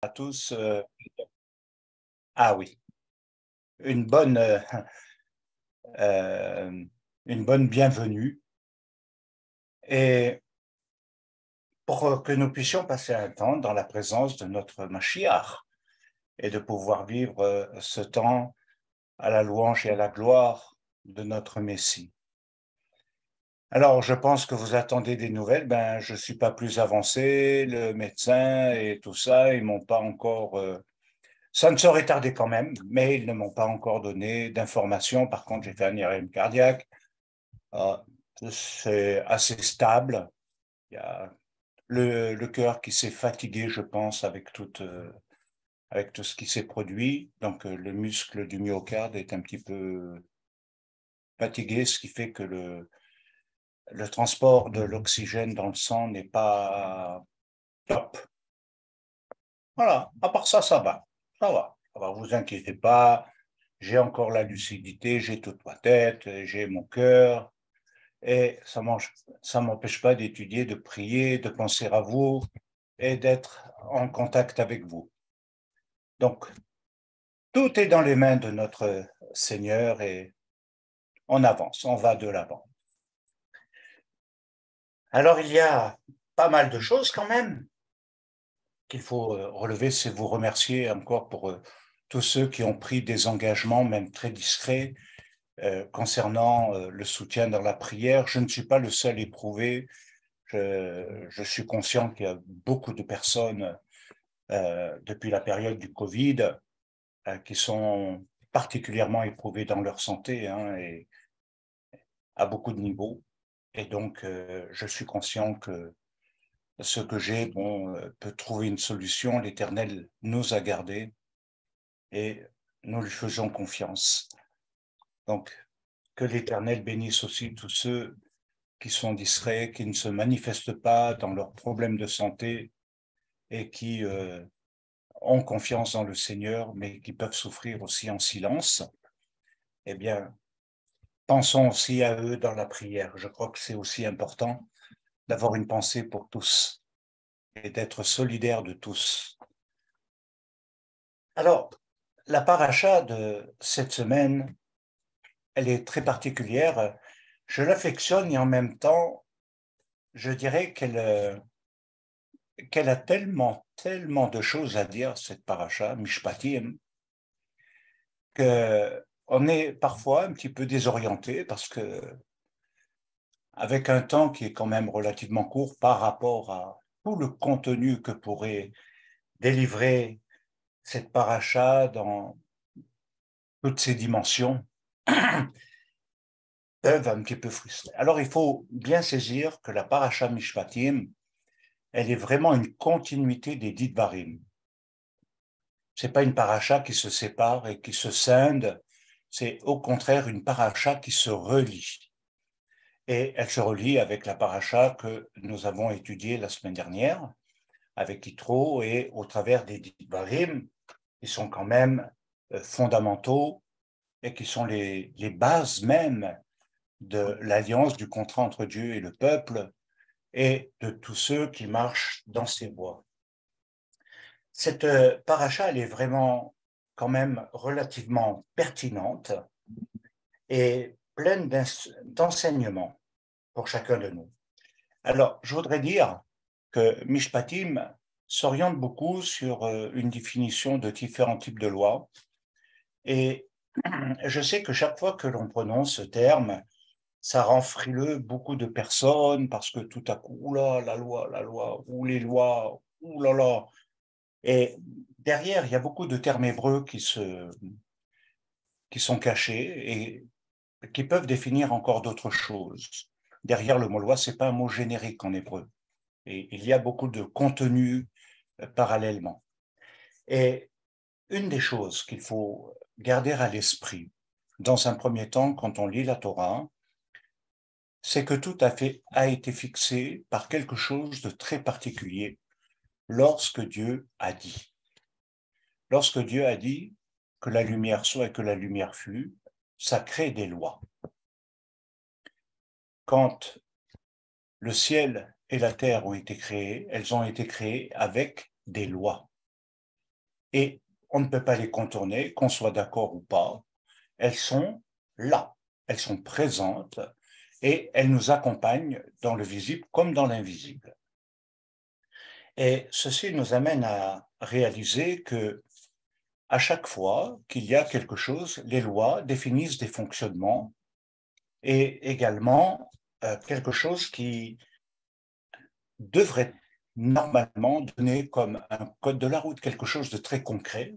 à tous. Ah oui, une bonne, euh, euh, une bonne bienvenue et pour que nous puissions passer un temps dans la présence de notre Mashiach et de pouvoir vivre ce temps à la louange et à la gloire de notre Messie. Alors, je pense que vous attendez des nouvelles. Ben, je suis pas plus avancé, le médecin et tout ça, ils m'ont pas encore. Ça ne saurait tarder quand même, mais ils ne m'ont pas encore donné d'informations. Par contre, j'ai fait un IRM cardiaque. Euh, c'est assez stable. Il y a le cœur qui s'est fatigué, je pense, avec tout ce qui s'est produit. Donc, le muscle du myocarde est un petit peu fatigué, ce qui fait que le transport de l'oxygène dans le sang n'est pas top. Voilà, à part ça, ça va. Ça va. Ça va, vous inquiétez pas. J'ai encore la lucidité, j'ai toute ma tête, j'ai mon cœur. Et ça m'empêche pas d'étudier, de prier, de penser à vous et d'être en contact avec vous. Donc, tout est dans les mains de notre Seigneur et on avance, on va de l'avant. Alors, il y a pas mal de choses quand même qu'il faut relever, c'est vous remercier encore pour tous ceux qui ont pris des engagements, même très discrets, concernant le soutien dans la prière. Je ne suis pas le seul éprouvé. Je suis conscient qu'il y a beaucoup de personnes depuis la période du Covid qui sont particulièrement éprouvées dans leur santé hein, et à beaucoup de niveaux. Et donc, je suis conscient que ce que j'ai bon, peut trouver une solution. L'Éternel nous a gardés et nous lui faisons confiance. Donc, que l'Éternel bénisse aussi tous ceux qui sont discrets, qui ne se manifestent pas dans leurs problèmes de santé et qui ont confiance dans le Seigneur, mais qui peuvent souffrir aussi en silence. Eh bien, pensons aussi à eux dans la prière. Je crois que c'est aussi important d'avoir une pensée pour tous et d'être solidaire de tous. Alors, la paracha de cette semaine, elle est très particulière. Je l'affectionne et en même temps, je dirais qu'elle a tellement de choses à dire, cette paracha, Mishpatim, qu'on est parfois un petit peu désorienté parce que, avec un temps qui est quand même relativement court par rapport à tout le contenu que pourrait délivrer cette paracha dans toutes ses dimensions, peuvent un petit peu frustrer. Alors, il faut bien saisir que la paracha Mishpatim, elle est vraiment une continuité des dix Dvarim. C'est pas une paracha qui se sépare et qui se scinde, c'est au contraire une paracha qui se relie. Et elle se relie avec la paracha que nous avons étudiée la semaine dernière, avec Yitro et au travers des dix Dvarim, qui sont quand même fondamentaux et qui sont les bases même de l'alliance, du contrat entre Dieu et le peuple et de tous ceux qui marchent dans ses voies. Cette paracha, elle est vraiment quand même relativement pertinente et pleine d'enseignements pour chacun de nous. Alors, je voudrais dire que Mishpatim s'oriente beaucoup sur une définition de différents types de lois. Et je sais que chaque fois que l'on prononce ce terme, ça rend frileux beaucoup de personnes parce que tout à coup, oula, la loi, ou les lois, oulala. Et derrière, il y a beaucoup de termes hébreux qui sont cachés et qui peuvent définir encore d'autres choses. Derrière le mot loi, c'est pas un mot générique en hébreu. Et il y a beaucoup de contenu parallèlement. Et une des choses qu'il faut garder à l'esprit, dans un premier temps, quand on lit la Torah, c'est que tout a été fixé par quelque chose de très particulier lorsque Dieu a dit. Lorsque Dieu a dit que la lumière soit et que la lumière fut, ça crée des lois. Quand le ciel et la terre ont été créés, elles ont été créées avec des lois. et on ne peut pas les contourner, qu'on soit d'accord ou pas. Elles sont là, elles sont présentes et elles nous accompagnent dans le visible comme dans l'invisible. Et ceci nous amène à réaliser que à chaque fois qu'il y a quelque chose, les lois définissent des fonctionnements et également quelque chose qui devrait normalement donner comme un code de la route, quelque chose de très concret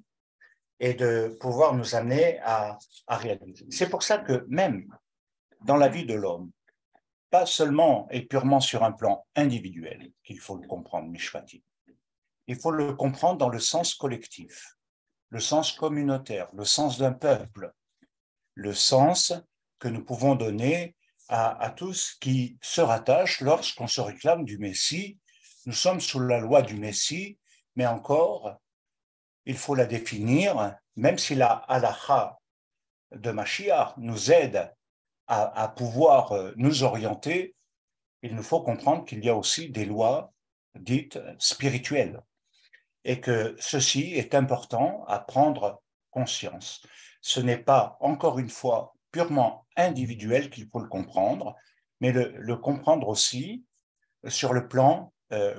et de pouvoir nous amener à réaliser. C'est pour ça que même dans la vie de l'homme, pas seulement et purement sur un plan individuel qu'il faut le comprendre, Mishpati, il faut le comprendre dans le sens collectif, le sens communautaire, le sens d'un peuple, le sens que nous pouvons donner à tous qui se rattachent lorsqu'on se réclame du Messie. Nous sommes sous la loi du Messie, mais encore, il faut la définir, même si la halakha de Mashiach nous aide à pouvoir nous orienter, il nous faut comprendre qu'il y a aussi des lois dites spirituelles et que ceci est important à prendre conscience. Ce n'est pas, encore une fois, purement individuel qu'il faut le comprendre, mais le comprendre aussi sur le plan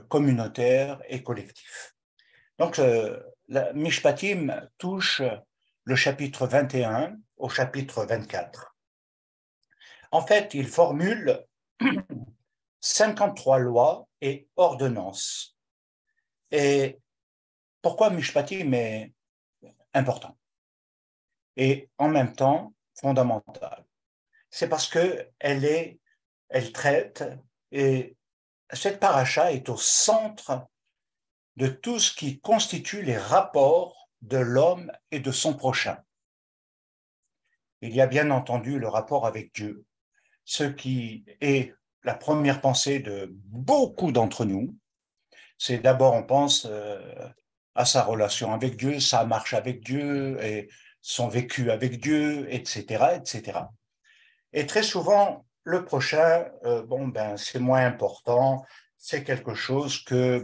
communautaire et collectif. Donc, la Mishpatim touche le chapitre 21 au chapitre 24. En fait, il formule 53 lois et ordonnances. Et pourquoi Mishpatim est important et en même temps fondamental? C'est parce qu'elle traite, et cette paracha est au centre de tout ce qui constitue les rapports de l'homme et de son prochain. Il y a bien entendu le rapport avec Dieu, ce qui est la première pensée de beaucoup d'entre nous. C'est d'abord, on pense à sa relation avec Dieu, sa marche avec Dieu, et son vécu avec Dieu, etc., etc. Et très souvent, le prochain, c'est moins important, c'est quelque chose que,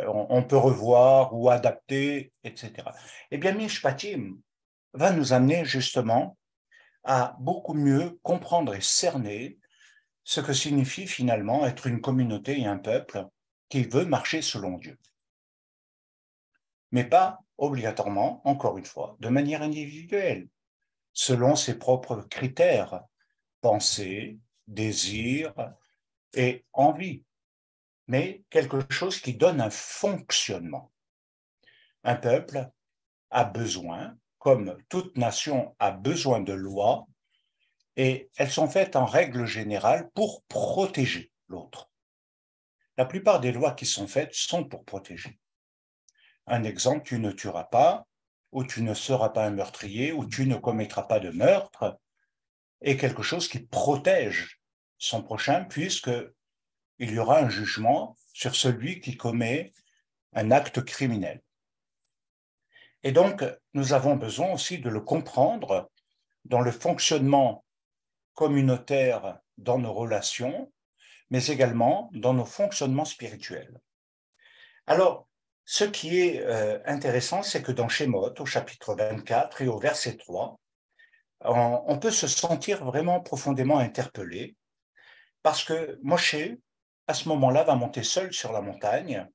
on peut revoir ou adapter, etc. Eh bien, Mishpatim va nous amener justement à beaucoup mieux comprendre et cerner ce que signifie finalement être une communauté et un peuple qui veut marcher selon Dieu. Mais pas obligatoirement, encore une fois, de manière individuelle, selon ses propres critères, pensée, désir et envie, mais quelque chose qui donne un fonctionnement. Un peuple a besoin, comme toute nation a besoin de lois, et elles sont faites en règle générale pour protéger l'autre. La plupart des lois qui sont faites sont pour protéger. Un exemple, tu ne tueras pas, ou tu ne seras pas un meurtrier, ou tu ne commettras pas de meurtre, est quelque chose qui protège son prochain, puisqu'il y aura un jugement sur celui qui commet un acte criminel. Et donc, nous avons besoin aussi de le comprendre dans le fonctionnement communautaire dans nos relations, mais également dans nos fonctionnements spirituels. Alors, ce qui est intéressant, c'est que dans Shemot, au chapitre 24 et au verset 3, on peut se sentir vraiment profondément interpellé parce que Moshe, à ce moment-là, va monter seul sur la montagne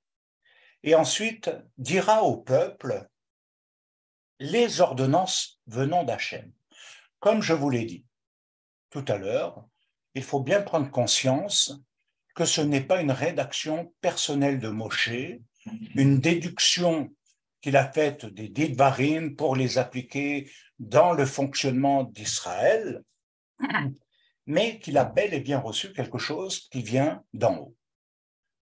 et ensuite dira au peuple les ordonnances venant d'Hachem. Comme je vous l'ai dit tout à l'heure, il faut bien prendre conscience que ce n'est pas une rédaction personnelle de Moshe, une déduction qu'il a faite des Dvarim pour les appliquer dans le fonctionnement d'Israël, mais qu'il a bel et bien reçu quelque chose qui vient d'en haut.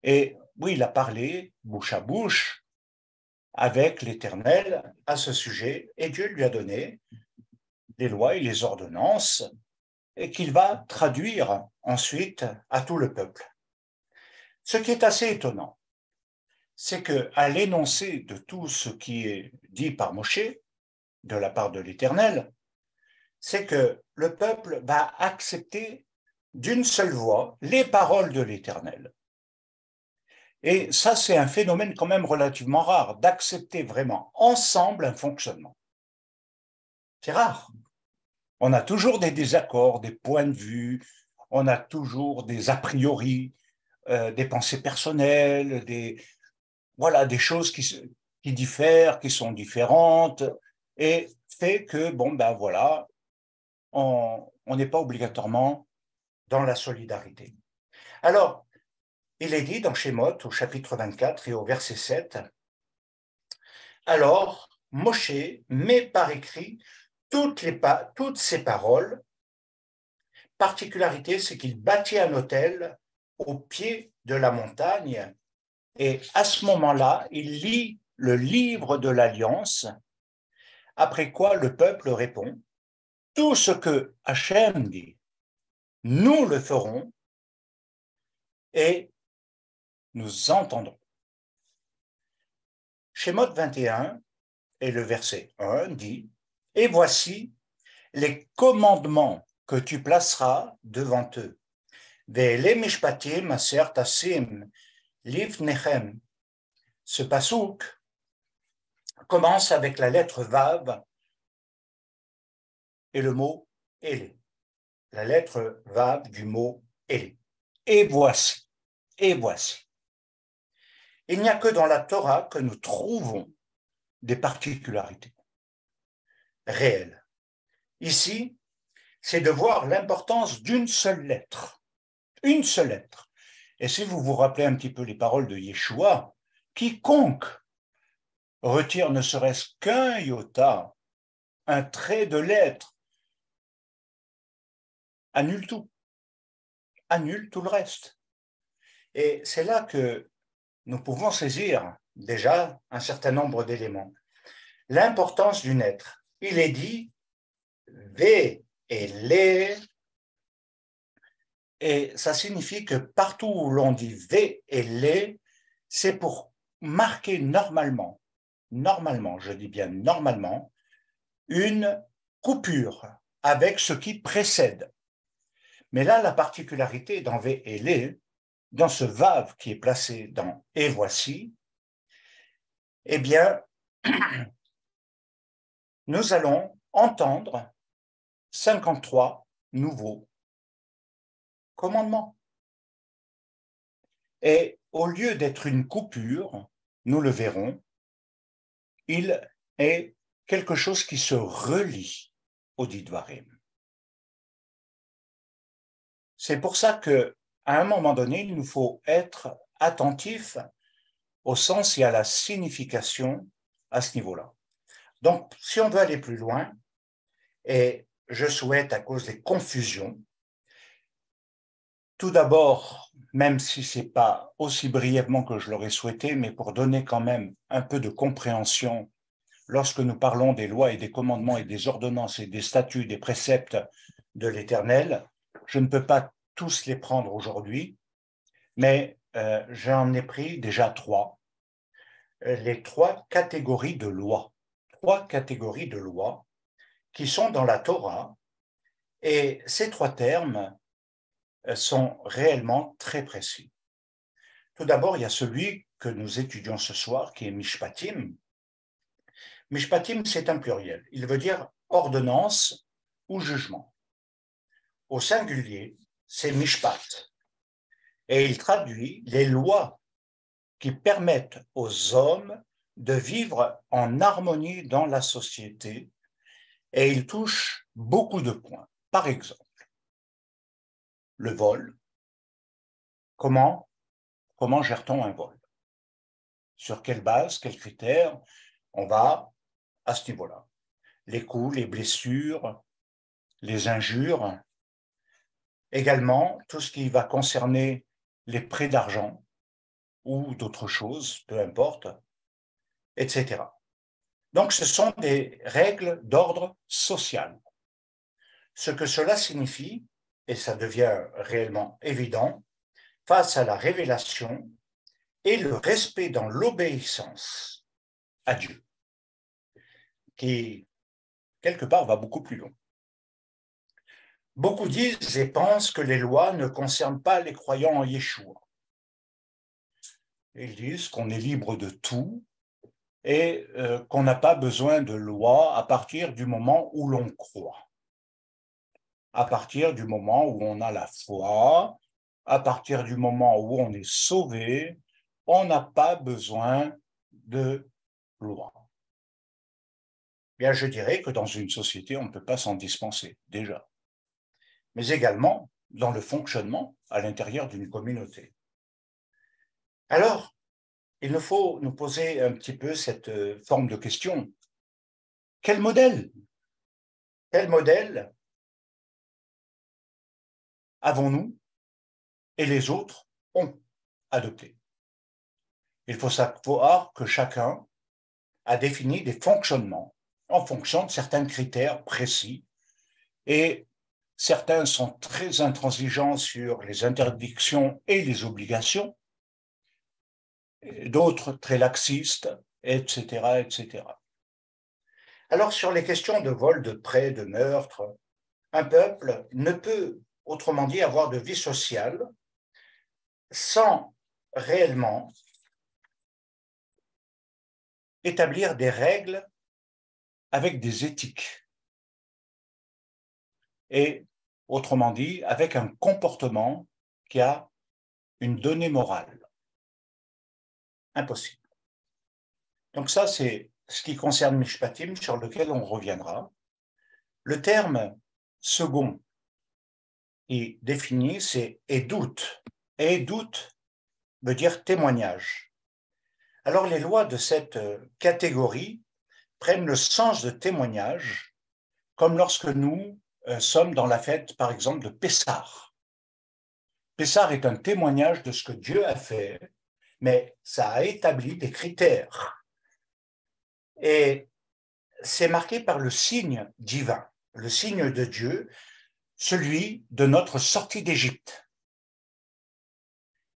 Et oui, il a parlé bouche à bouche avec l'Éternel à ce sujet, et Dieu lui a donné les lois et les ordonnances, et qu'il va traduire ensuite à tout le peuple. Ce qui est assez étonnant, c'est qu'à l'énoncé de tout ce qui est dit par Moshe, de la part de l'Éternel, c'est que le peuple va accepter d'une seule voix les paroles de l'Éternel. Et ça, c'est un phénomène quand même relativement rare, d'accepter vraiment ensemble un fonctionnement. C'est rare. On a toujours des désaccords, des points de vue, on a toujours des a priori, des pensées personnelles, voilà, des choses qui diffèrent, qui sont différentes, et fait que, bon, ben voilà, on n'est pas obligatoirement dans la solidarité. Alors, il est dit dans Shemot, au chapitre 24 et au verset 7, alors Moshe met par écrit toutes ces paroles. Particularité, c'est qu'il bâtit un autel au pied de la montagne et à ce moment-là, il lit le livre de l'Alliance, après quoi le peuple répond, tout ce que Hachem dit, nous le ferons et nous entendrons. Shemot 21 et le verset 1 dit, et voici les commandements que tu placeras devant eux. Ve'ele mishpatim aser tasim lifnechem. Ce pasouk commence avec la lettre Vav et le mot Ele. La lettre Vav du mot Ele. Et voici, et voici. Il n'y a que dans la Torah que nous trouvons des particularités réelles. Ici, c'est de voir l'importance d'une seule lettre. Une seule lettre. Et si vous vous rappelez un petit peu les paroles de Yeshua, quiconque retire ne serait-ce qu'un iota, un trait de lettre, annule tout le reste. Et c'est là que nous pouvons saisir déjà un certain nombre d'éléments. L'importance du être. Il est dit V et les, et ça signifie que partout où l'on dit V et les, c'est pour marquer normalement, je dis bien normalement, une coupure avec ce qui précède. Mais là, la particularité dans V et les, dans ce Vav qui est placé dans et voici, eh bien, nous allons entendre 53 nouveaux commandements. Et au lieu d'être une coupure, nous le verrons, il est quelque chose qui se relie au Didvarim. C'est pour ça qu'à un moment donné, il nous faut être attentif au sens et à la signification à ce niveau-là. Donc, si on veut aller plus loin, et je souhaite, à cause des confusions, tout d'abord, même si ce n'est pas aussi brièvement que je l'aurais souhaité, mais pour donner quand même un peu de compréhension, lorsque nous parlons des lois et des commandements et des ordonnances et des statuts, des préceptes de l'Éternel, je ne peux pas tous les prendre aujourd'hui, mais j'en ai pris déjà 3. Les 3 catégories de lois. 3 catégories de lois qui sont dans la Torah, et ces 3 termes sont réellement très précis. Tout d'abord, il y a celui que nous étudions ce soir, qui est Mishpatim. Mishpatim, c'est un pluriel. Il veut dire ordonnance ou jugement. Au singulier, c'est Mishpat. Et il traduit les lois qui permettent aux hommes de vivre en harmonie dans la société, et il touche beaucoup de points. Par exemple, le vol. Comment gère-t-on un vol? Sur quelle base, quels critères on va à ce niveau-là? Les coups, les blessures, les injures. Également, tout ce qui va concerner les prêts d'argent ou d'autres choses, peu importe, etc. Donc, ce sont des règles d'ordre social. Ce que cela signifie, et ça devient réellement évident, face à la révélation et le respect dans l'obéissance à Dieu, qui, quelque part, va beaucoup plus loin. Beaucoup disent et pensent que les lois ne concernent pas les croyants en Yeshua. Ils disent qu'on est libre de tout et qu'on n'a pas besoin de loi à partir du moment où l'on croit, à partir du moment où on a la foi, à partir du moment où on est sauvé, on n'a pas besoin de loi. Bien, je dirais que dans une société, on ne peut pas s'en dispenser, déjà, mais également dans le fonctionnement à l'intérieur d'une communauté. Alors, il nous faut nous poser un petit peu cette forme de question. Quel modèle avons-nous et les autres ont adopté? Il faut savoir que chacun a défini des fonctionnements en fonction de certains critères précis et certains sont très intransigeants sur les interdictions et les obligations, d'autres très laxistes, etc., etc. Alors, sur les questions de vol, de prêt, de meurtre, un peuple ne peut, autrement dit, avoir de vie sociale sans réellement établir des règles avec des éthiques. Et, autrement dit, avec un comportement qui a une donnée morale. Impossible. Donc ça, c'est ce qui concerne Mishpatim, sur lequel on reviendra. Le terme second et défini, c'est Edout. Edout veut dire témoignage. Alors les lois de cette catégorie prennent le sens de témoignage, comme lorsque nous sommes dans la fête, par exemple, de Pessah. Pessah est un témoignage de ce que Dieu a fait, mais ça a établi des critères. Et c'est marqué par le signe divin, le signe de Dieu, celui de notre sortie d'Égypte.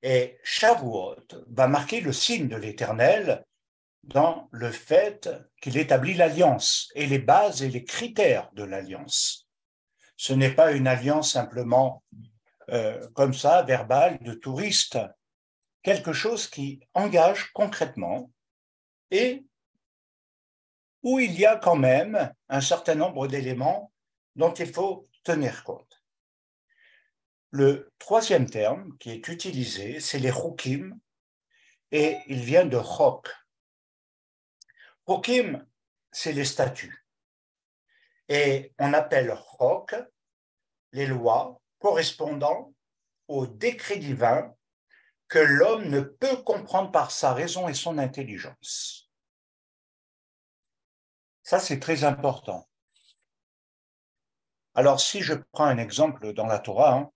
Et Shavuot va marquer le signe de l'Éternel dans le fait qu'il établit l'alliance et les bases et les critères de l'alliance. Ce n'est pas une alliance simplement comme ça, verbale, de touriste, quelque chose qui engage concrètement et où il y a quand même un certain nombre d'éléments dont il faut tenir compte. Le troisième terme qui est utilisé, c'est les chukim, et il vient de chok. Chukim, c'est les statuts. Et on appelle chok les lois correspondant aux décrets divins que l'homme ne peut comprendre par sa raison et son intelligence. Ça, c'est très important. Alors, si je prends un exemple dans la Torah,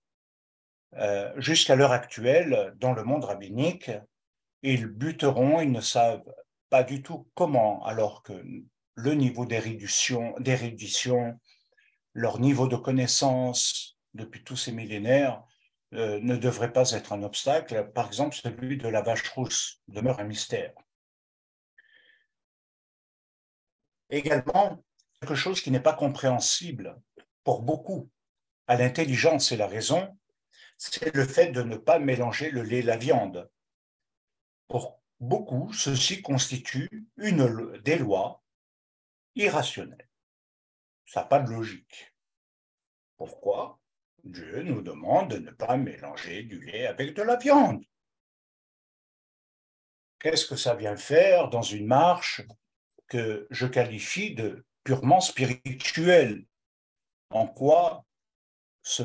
jusqu'à l'heure actuelle, dans le monde rabbinique, ils buteront, ils ne savent pas du tout comment, alors que le niveau d'érudition, leur niveau de connaissance depuis tous ces millénaires ne devrait pas être un obstacle. Par exemple, celui de la vache rousse demeure un mystère. Également, quelque chose qui n'est pas compréhensible pour beaucoup à l'intelligence et la raison, c'est le fait de ne pas mélanger le lait et la viande. Pour beaucoup, ceci constitue des lois irrationnelles. Ça n'a pas de logique. Pourquoi Dieu nous demande de ne pas mélanger du lait avec de la viande? Qu'est-ce que ça vient faire dans une marche que je qualifie de purement spirituelle? En quoi ce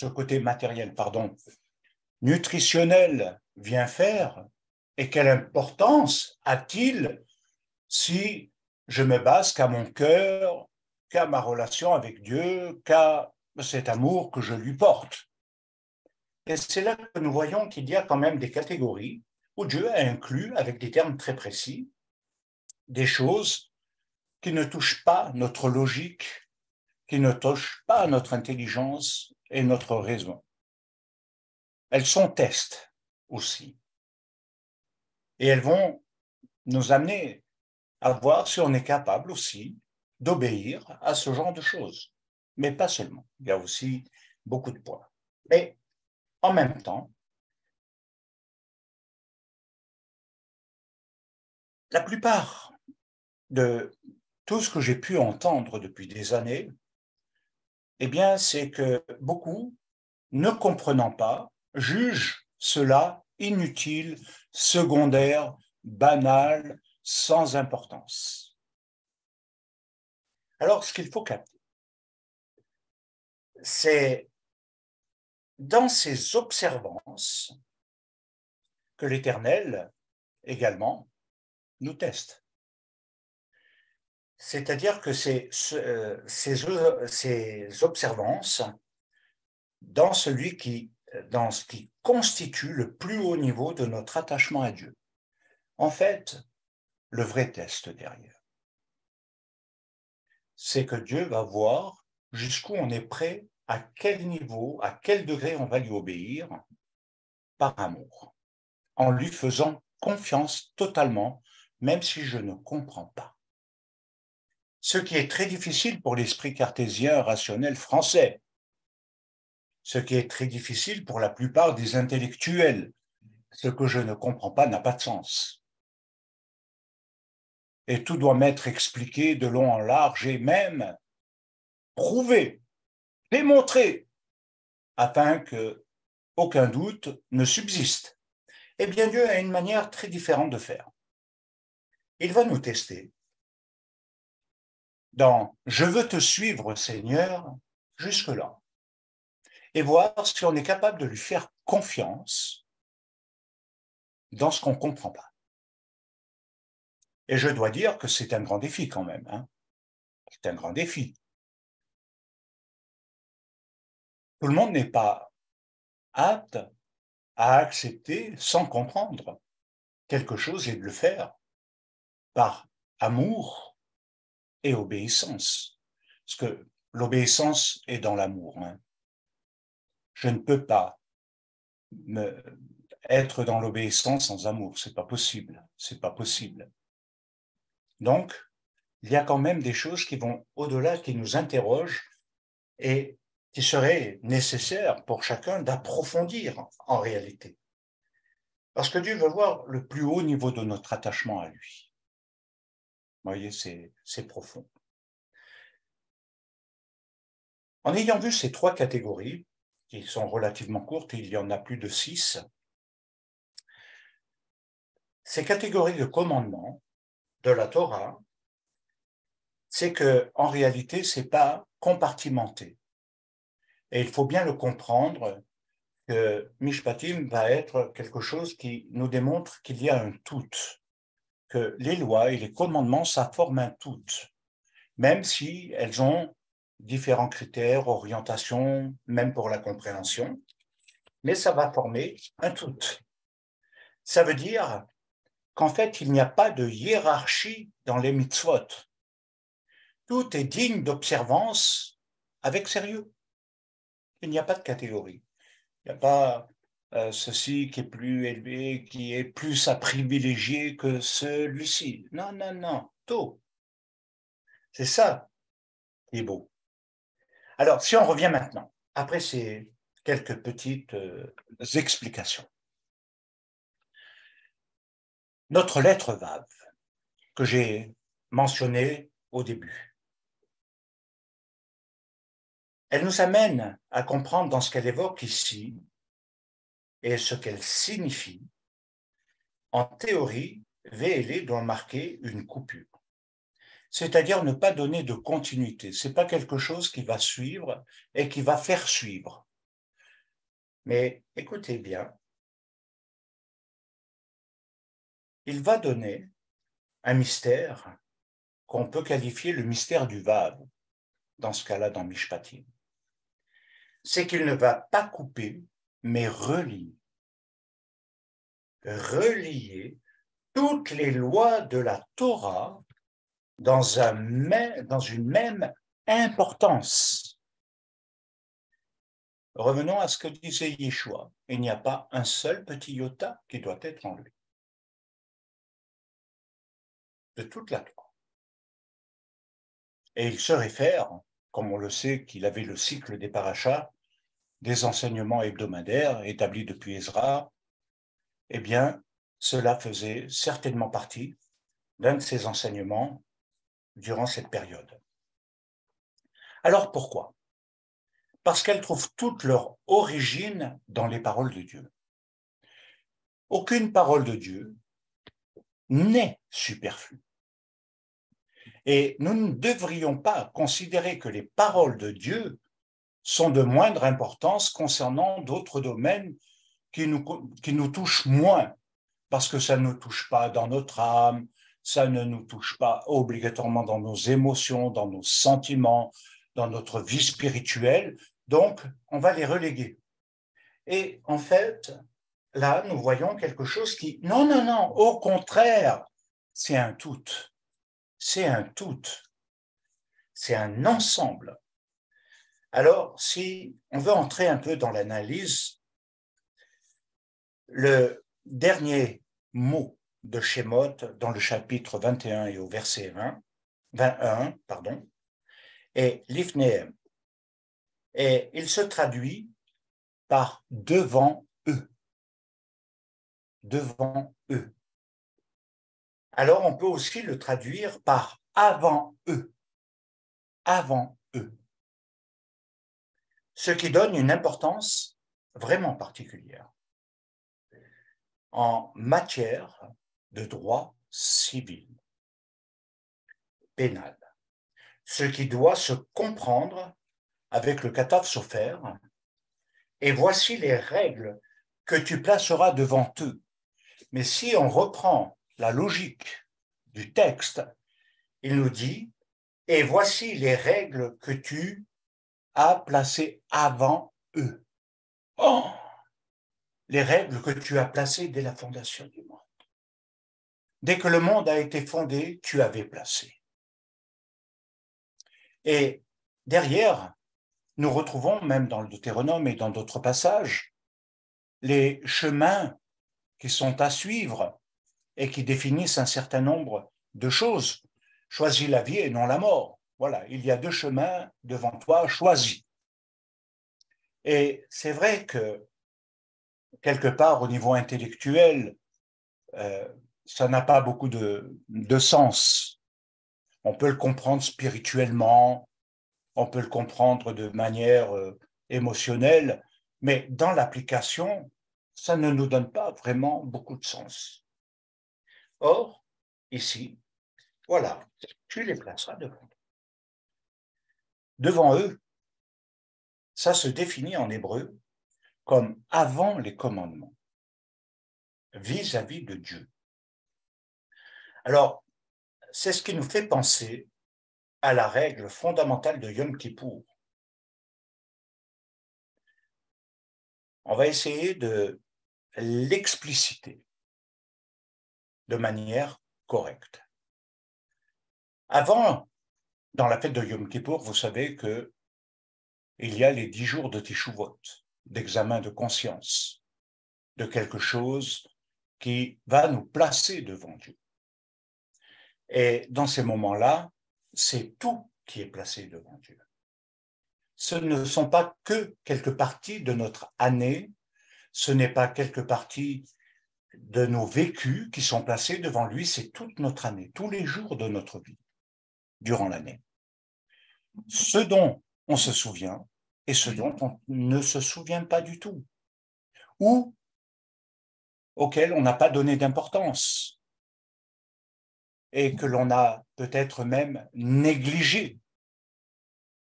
côté matériel, nutritionnel vient faire, et quelle importance a-t-il si je me base qu'à mon cœur, qu'à ma relation avec Dieu, qu'à cet amour que je lui porte? Et c'est là que nous voyons qu'il y a quand même des catégories où Dieu a inclus, avec des termes très précis, des choses qui ne touchent pas notre logique, qui ne touchent pas notre intelligence et notre raison. Elles sont tests aussi. Et elles vont nous amener à voir si on est capable aussi d'obéir à ce genre de choses. Mais pas seulement. Il y a aussi beaucoup de points. Mais en même temps, La plupart de tout ce que j'ai pu entendre depuis des années, eh bien, c'est que beaucoup, ne comprenant pas, jugent cela inutile, secondaire, banal, sans importance. Alors, ce qu'il faut capter, c'est dans ces observances que l'Éternel également nous teste. C'est-à-dire que ces observances, dans ce qui constitue le plus haut niveau de notre attachement à Dieu. En fait, le vrai test derrière, c'est que Dieu va voir jusqu'où on est prêt, à quel niveau, à quel degré on va lui obéir par amour, en lui faisant confiance totalement, même si je ne comprends pas. Ce qui est très difficile pour l'esprit cartésien rationnel français, ce qui est très difficile pour la plupart des intellectuels. Ce que je ne comprends pas n'a pas de sens. Et tout doit m'être expliqué de long en large et même prouvé, démontré, afin que aucun doute ne subsiste. Eh bien, Dieu a une manière très différente de faire. Il va nous tester dans « Je veux te suivre, Seigneur », jusque-là, et voir si on est capable de lui faire confiance dans ce qu'on ne comprend pas. Et je dois dire que c'est un grand défi quand même. Hein. C'est un grand défi. Tout le monde n'est pas apte à accepter sans comprendre quelque chose et de le faire par amour et obéissance. Parce que l'obéissance est dans l'amour. Hein. Je ne peux pas être dans l'obéissance sans amour. C'est pas possible. C'est pas possible. Donc, il y a quand même des choses qui vont au-delà, qui nous interrogent et qui seraient nécessaires pour chacun d'approfondir en réalité. Parce que Dieu veut voir le plus haut niveau de notre attachement à lui. Vous voyez, c'est profond. En ayant vu ces trois catégories, qui sont relativement courtes, il y en a plus de 6, ces catégories de commandements de la Torah, c'est que en réalité, c'est pas compartimenté. Et il faut bien le comprendre que Mishpatim va être quelque chose qui nous démontre qu'il y a un tout, que les lois et les commandements, ça forme un tout, même si elles ont différents critères, orientations, même pour la compréhension, mais ça va former un tout. Ça veut dire qu'en fait, il n'y a pas de hiérarchie dans les mitzvot. Tout est digne d'observance avec sérieux. Il n'y a pas de catégorie. Il n'y a pas ceci qui est plus élevé, qui est plus à privilégier que celui-ci. Non, non, non, tout. C'est ça qui est beau. Alors, si on revient maintenant, après ces quelques petites explications. Notre lettre Vav, que j'ai mentionnée au début, elle nous amène à comprendre dans ce qu'elle évoque ici et ce qu'elle signifie. En théorie, VLE doit marquer une coupure, c'est-à-dire ne pas donner de continuité. Ce n'est pas quelque chose qui va suivre et qui va faire suivre. Mais écoutez bien, il va donner un mystère qu'on peut qualifier le mystère du Vav, dans ce cas-là dans Mishpatim. C'est qu'il ne va pas couper, mais relier. Relier toutes les lois de la Torah dans une même importance. Revenons à ce que disait Yeshua. Il n'y a pas un seul petit iota qui doit être enlevé de toute la Torah. Et il se réfère, comme on le sait, qu'il avait le cycle des parachas, des enseignements hebdomadaires établis depuis Ezra. Eh bien, cela faisait certainement partie d'un de ses enseignements durant cette période. Alors pourquoi? Parce qu'elles trouvent toute leur origine dans les paroles de Dieu. Aucune parole de Dieu n'est superflue. Et nous ne devrions pas considérer que les paroles de Dieu sont de moindre importance concernant d'autres domaines qui nous touchent moins, parce que ça ne nous touche pas dans notre âme, ça ne nous touche pas obligatoirement dans nos émotions, dans nos sentiments, dans notre vie spirituelle. Donc, on va les reléguer. Et en fait, là, nous voyons quelque chose qui, non, au contraire, c'est un tout. C'est un tout. C'est un ensemble. Alors, si on veut entrer un peu dans l'analyse, le dernier mot de Shemot dans le chapitre 21 et au verset 21, est Lifnehem. Et il se traduit par devant eux. Devant eux. Alors, on peut aussi le traduire par avant eux. Avant eux. Ce qui donne une importance vraiment particulière en matière de droit civil, pénal, ce qui doit se comprendre avec le Katav Sofer. Et voici les règles que tu placeras devant eux. Mais si on reprend la logique du texte, il nous dit, et voici les règles que tu as placées avant eux. Oh, les règles que tu as placées dès la fondation du monde. Dès que le monde a été fondé, tu avais placé. Et derrière, nous retrouvons, même dans le Deutéronome et dans d'autres passages, les chemins qui sont à suivre et qui définissent un certain nombre de choses. Choisis la vie et non la mort. Voilà, il y a deux chemins devant toi, choisis. Et c'est vrai que, quelque part, au niveau intellectuel, ça n'a pas beaucoup de sens. On peut le comprendre spirituellement, on peut le comprendre de manière émotionnelle, mais dans l'application, ça ne nous donne pas vraiment beaucoup de sens. Or, ici, voilà, tu les placeras devant eux. Devant eux, ça se définit en hébreu comme avant les commandements, vis-à-vis de Dieu. Alors, c'est ce qui nous fait penser à la règle fondamentale de Yom Kippour. On va essayer de l'expliciter de manière correcte. Avant, dans la fête de Yom Kippour, vous savez qu'il y a les 10 jours de Teshuvot, d'examen de conscience, de quelque chose qui va nous placer devant Dieu. Et dans ces moments-là, c'est tout qui est placé devant Dieu. Ce ne sont pas que quelques parties de notre année, ce n'est pas quelques parties de nos vécus qui sont placés devant lui, c'est toute notre année, tous les jours de notre vie, durant l'année. Ce dont on se souvient et ce dont on ne se souvient pas du tout, ou auquel on n'a pas donné d'importance et que l'on a peut-être même négligé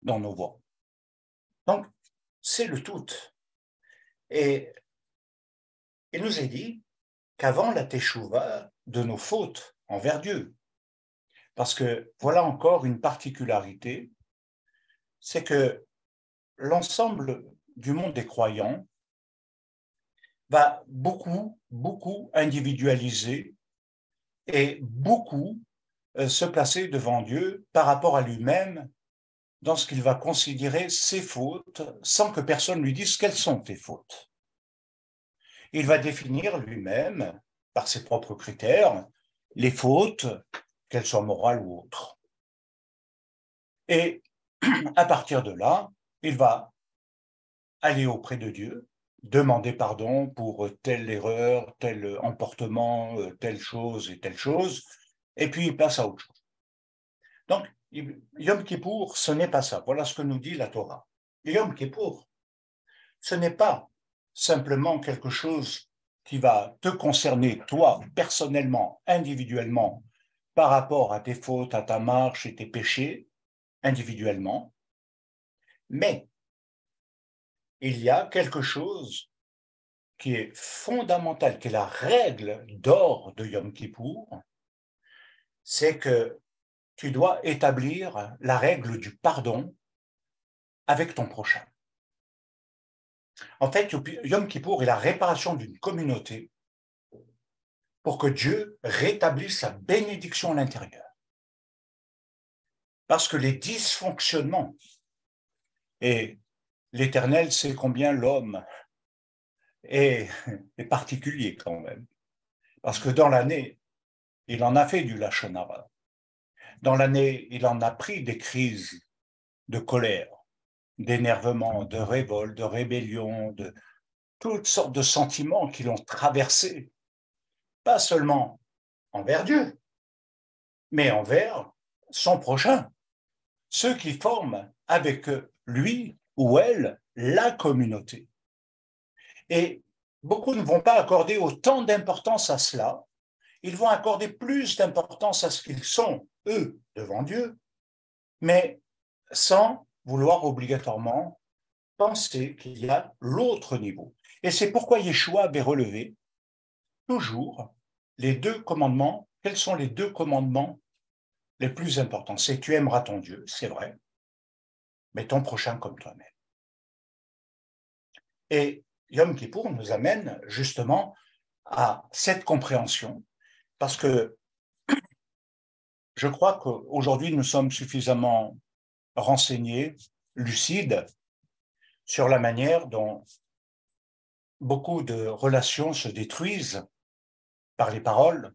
dans nos voies. Donc, c'est le tout. Et il nous est dit qu'avant la teshuva de nos fautes envers Dieu, parce que voilà encore une particularité, c'est que l'ensemble du monde des croyants va beaucoup individualiser et beaucoup se placer devant Dieu par rapport à lui-même dans ce qu'il va considérer ses fautes sans que personne lui dise quelles sont tes fautes. Il va définir lui-même, par ses propres critères, les fautes, qu'elles soient morales ou autres. Et à partir de là, il va aller auprès de Dieu, demander pardon pour telle erreur, tel emportement, telle chose et telle chose, et puis il passe à autre chose. Donc, Yom Kippour, ce n'est pas ça. Voilà ce que nous dit la Torah. Yom Kippour, ce n'est pas simplement quelque chose qui va te concerner, toi, personnellement, individuellement, par rapport à tes fautes, à ta marche et tes péchés, individuellement, mais il y a quelque chose qui est fondamental, qui est la règle d'or de Yom Kippour, c'est que tu dois établir la règle du pardon avec ton prochain. En fait, Yom Kippour est la réparation d'une communauté pour que Dieu rétablisse sa bénédiction à l'intérieur. Parce que les dysfonctionnements, et l'Éternel sait combien l'homme est particulier quand même, parce que dans l'année, il en a fait du lashon hara. Dans l'année, il en a pris des crises de colère, d'énervement, de révolte, de rébellion, de toutes sortes de sentiments qui l'ont traversé, pas seulement envers Dieu, mais envers son prochain, ceux qui forment avec lui ou elle la communauté. Et beaucoup ne vont pas accorder autant d'importance à cela, ils vont accorder plus d'importance à ce qu'ils sont, eux, devant Dieu, mais sans vouloir obligatoirement penser qu'il y a l'autre niveau. Et c'est pourquoi Yeshua avait relevé toujours les deux commandements. Quels sont les deux commandements les plus importants? C'est tu aimeras ton Dieu, c'est vrai, mais ton prochain comme toi-même. Et Yom Kippour nous amène justement à cette compréhension, parce que je crois qu'aujourd'hui nous sommes suffisamment renseignés, lucides, sur la manière dont beaucoup de relations se détruisent par les paroles,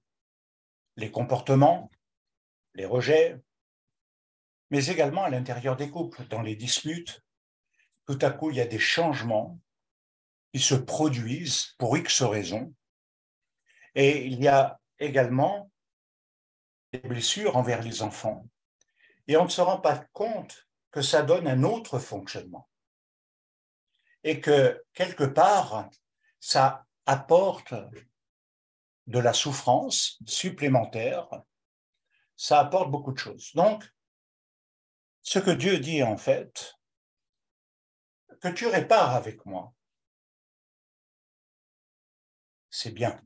les comportements, les rejets, mais également à l'intérieur des couples, dans les disputes. Tout à coup, il y a des changements qui se produisent pour X raisons, et il y a également des blessures envers les enfants, et on ne se rend pas compte que ça donne un autre fonctionnement, et que quelque part, ça apporte de la souffrance supplémentaire, ça apporte beaucoup de choses. Donc, ce que Dieu dit en fait, que tu répares avec moi, c'est bien.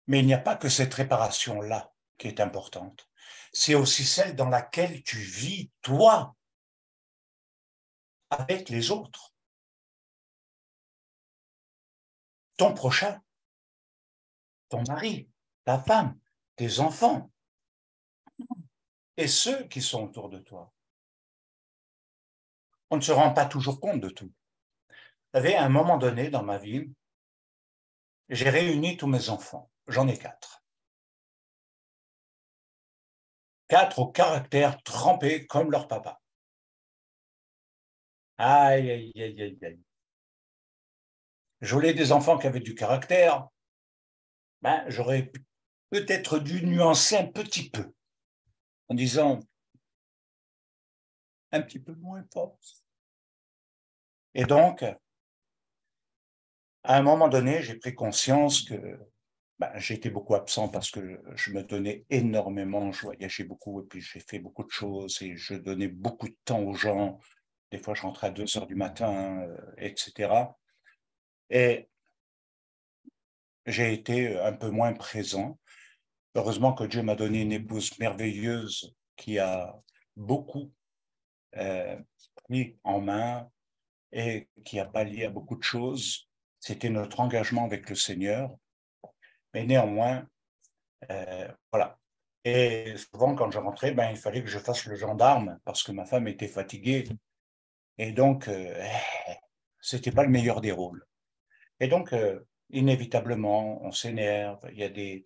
Mais il n'y a pas que cette réparation-là qui est importante. C'est aussi celle dans laquelle tu vis, toi, avec les autres. Ton prochain, ton mari, ta femme, tes enfants et ceux qui sont autour de toi. On ne se rend pas toujours compte de tout. Vous savez, à un moment donné dans ma vie, j'ai réuni tous mes enfants. J'en ai 4. 4 au caractère trempé comme leur papa. Aïe, aïe, aïe, aïe, aïe. Je voulais des enfants qui avaient du caractère. Ben, j'aurais peut-être dû nuancer un petit peu en disant un petit peu moins fort. Et donc, à un moment donné, j'ai pris conscience que j'étais beaucoup absent parce que je me donnais énormément, je voyageais beaucoup et puis j'ai fait beaucoup de choses et je donnais beaucoup de temps aux gens. Des fois, je rentrais à 2 heures du matin, etc. Et j'ai été un peu moins présent. Heureusement que Dieu m'a donné une épouse merveilleuse qui a beaucoup pris en main et qui a pallié à beaucoup de choses. C'était notre engagement avec le Seigneur. Mais néanmoins, voilà. Et souvent, quand je rentrais, il fallait que je fasse le gendarme parce que ma femme était fatiguée. Et donc, c'était pas le meilleur des rôles. Et donc, inévitablement, on s'énerve, il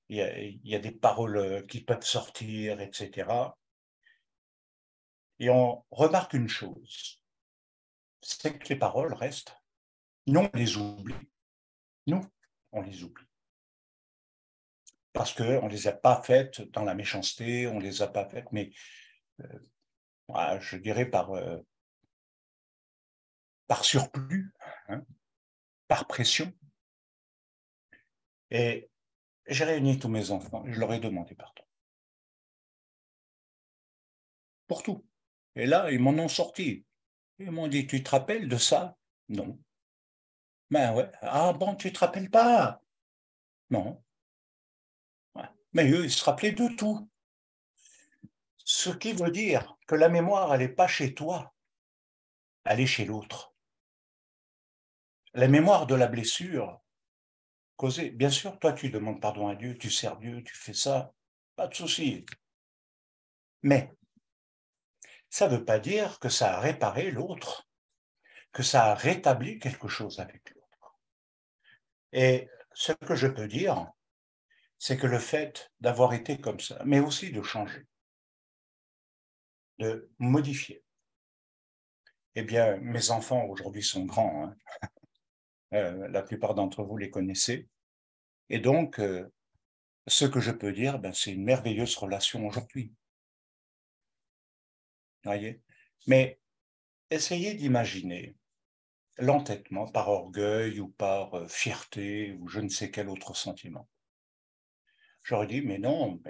y a des paroles qui peuvent sortir, etc. Et on remarque une chose, c'est que les paroles restent. Nous, on les oublie. Nous, on les oublie. parce qu'on ne les a pas faites dans la méchanceté, on ne les a pas faites, mais je dirais par surplus, hein, par pression. Et j'ai réuni tous mes enfants et je leur ai demandé pardon. Pour tout. Et là, ils m'en ont sorti. Ils m'ont dit, tu te rappelles de ça? Non. Ben ouais. Ah bon, tu te rappelles pas? Non. Ouais. Mais eux, ils se rappelaient de tout. Ce qui veut dire que la mémoire, elle n'est pas chez toi, elle est chez l'autre. La mémoire de la blessure causée, bien sûr, toi, tu demandes pardon à Dieu, tu sers Dieu, tu fais ça, pas de souci. Mais ça ne veut pas dire que ça a réparé l'autre, que ça a rétabli quelque chose avec l'autre. Et ce que je peux dire, c'est que le fait d'avoir été comme ça, mais aussi de changer, de modifier. Eh bien, mes enfants aujourd'hui sont grands, hein. La plupart d'entre vous les connaissez. Et donc, ce que je peux dire, ben, c'est une merveilleuse relation aujourd'hui. Voyez. Mais essayez d'imaginer l'entêtement par orgueil ou par fierté ou je ne sais quel autre sentiment. J'aurais dit, mais non,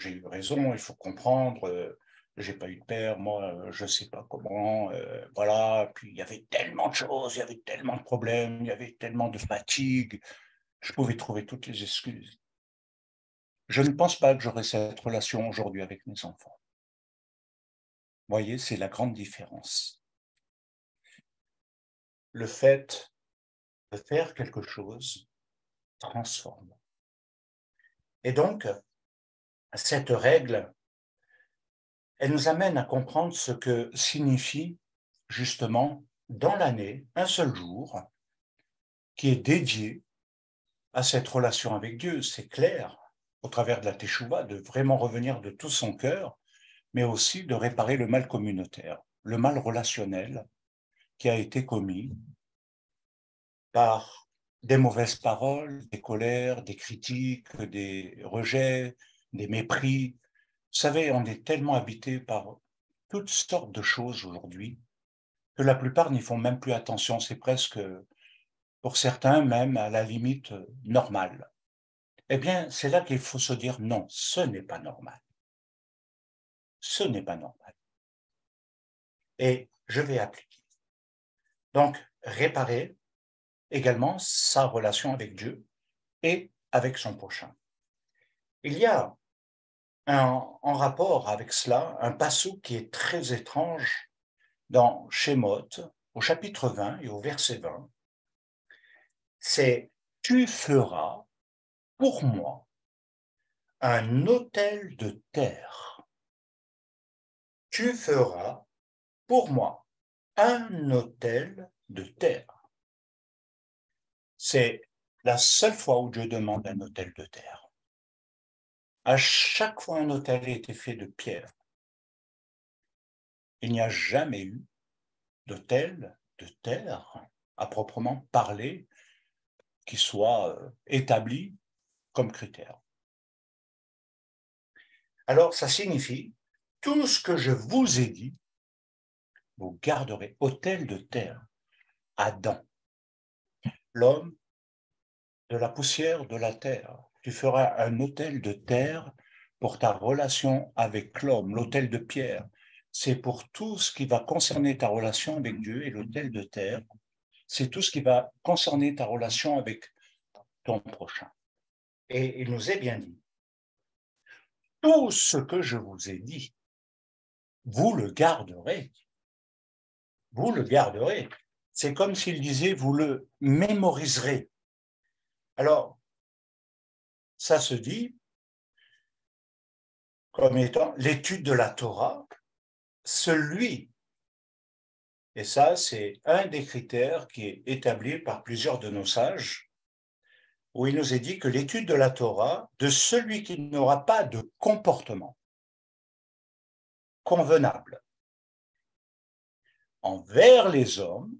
j'ai eu raison, il faut comprendre, j'ai pas eu de père, moi, je sais pas comment, voilà. Puis il y avait tellement de choses, il y avait tellement de problèmes, il y avait tellement de fatigue, je pouvais trouver toutes les excuses. Je ne pense pas que j'aurais cette relation aujourd'hui avec mes enfants. Vous voyez, c'est la grande différence. Le fait de faire quelque chose transforme. Et donc, cette règle, elle nous amène à comprendre ce que signifie justement dans l'année un seul jour qui est dédié à cette relation avec Dieu. C'est clair, au travers de la Teshuvah, de vraiment revenir de tout son cœur, mais aussi de réparer le mal communautaire, le mal relationnel qui a été commis par des mauvaises paroles, des colères, des critiques, des rejets, des mépris. Vous savez, on est tellement habité par toutes sortes de choses aujourd'hui que la plupart n'y font même plus attention. C'est presque, pour certains, même à la limite normal. Eh bien, c'est là qu'il faut se dire non, ce n'est pas normal. Ce n'est pas normal. Et je vais appliquer. Donc, réparer également sa relation avec Dieu et avec son prochain. Il y a en rapport avec cela un passage qui est très étrange dans Shemot, au chapitre 20 et au verset 20. C'est « Tu feras pour moi un autel de terre. Tu feras pour moi un autel de terre. » C'est la seule fois où Dieu demande un autel de terre. À chaque fois, un autel a été fait de pierre. Il n'y a jamais eu d'autel de terre, à proprement parler, qui soit établi comme critère. Alors, ça signifie, tout ce que je vous ai dit, vous garderez. Autel de terre, Adam, l'homme de la poussière de la terre. Tu feras un autel de terre pour ta relation avec l'homme, l'autel de pierre. C'est pour tout ce qui va concerner ta relation avec Dieu, et l'autel de terre, c'est tout ce qui va concerner ta relation avec ton prochain. Et il nous est bien dit, tout ce que je vous ai dit, vous le garderez. Vous le garderez. C'est comme s'il disait, vous le mémoriserez. Alors, ça se dit comme étant l'étude de la Torah, celui, et ça c'est un des critères qui est établi par plusieurs de nos sages, où il nous est dit que l'étude de la Torah, de celui qui n'aura pas de comportement convenable envers les hommes,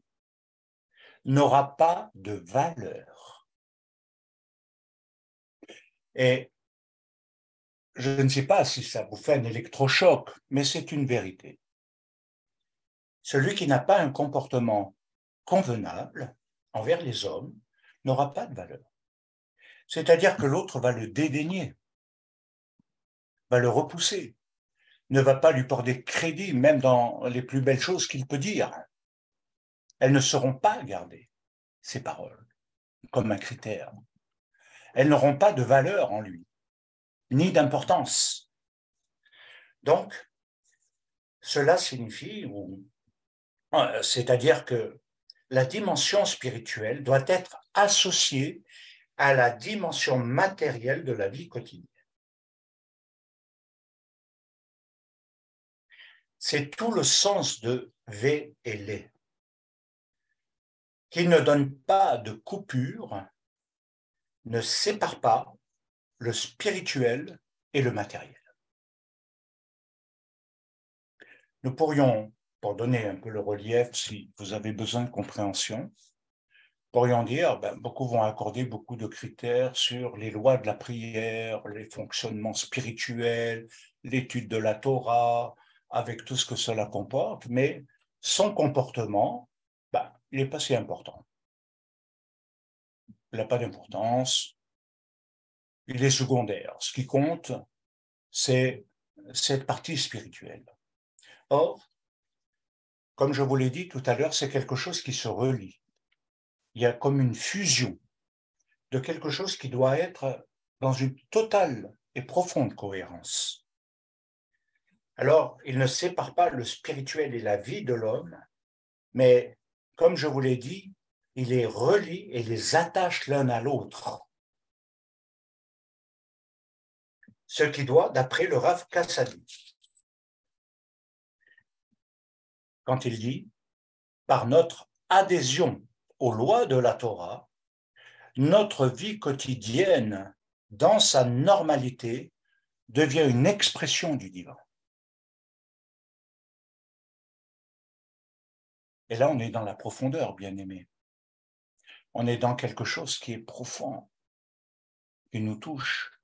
n'aura pas de valeur. Et je ne sais pas si ça vous fait un électrochoc, mais c'est une vérité. Celui qui n'a pas un comportement convenable envers les hommes n'aura pas de valeur. C'est-à-dire que l'autre va le dédaigner, va le repousser, ne va pas lui porter crédit, même dans les plus belles choses qu'il peut dire. Elles ne seront pas gardées, ces paroles, comme un critère. Elles n'auront pas de valeur en lui, ni d'importance. Donc, cela signifie, c'est-à-dire que la dimension spirituelle doit être associée à la dimension matérielle de la vie quotidienne. C'est tout le sens de V et les, qui ne donne pas de coupure, ne sépare pas le spirituel et le matériel. Nous pourrions, pour donner un peu le relief, si vous avez besoin de compréhension, pourrions dire, beaucoup vont accorder beaucoup de critères sur les lois de la prière, les fonctionnements spirituels, l'étude de la Torah, avec tout ce que cela comporte, mais son comportement, il n'est pas si important. Il n'a pas d'importance, il est secondaire. Ce qui compte, c'est cette partie spirituelle. Or, comme je vous l'ai dit tout à l'heure, c'est quelque chose qui se relie. Il y a comme une fusion de quelque chose qui doit être dans une totale et profonde cohérence. Alors, il ne sépare pas le spirituel et la vie de l'homme, mais, comme je vous l'ai dit, il les relie et les attache l'un à l'autre. Ce qui doit, d'après le Rav Kassadi, quand il dit « Par notre adhésion aux lois de la Torah, notre vie quotidienne, dans sa normalité, devient une expression du divin. » Et là, on est dans la profondeur, bien-aimés. On est dans quelque chose qui est profond, qui nous touche.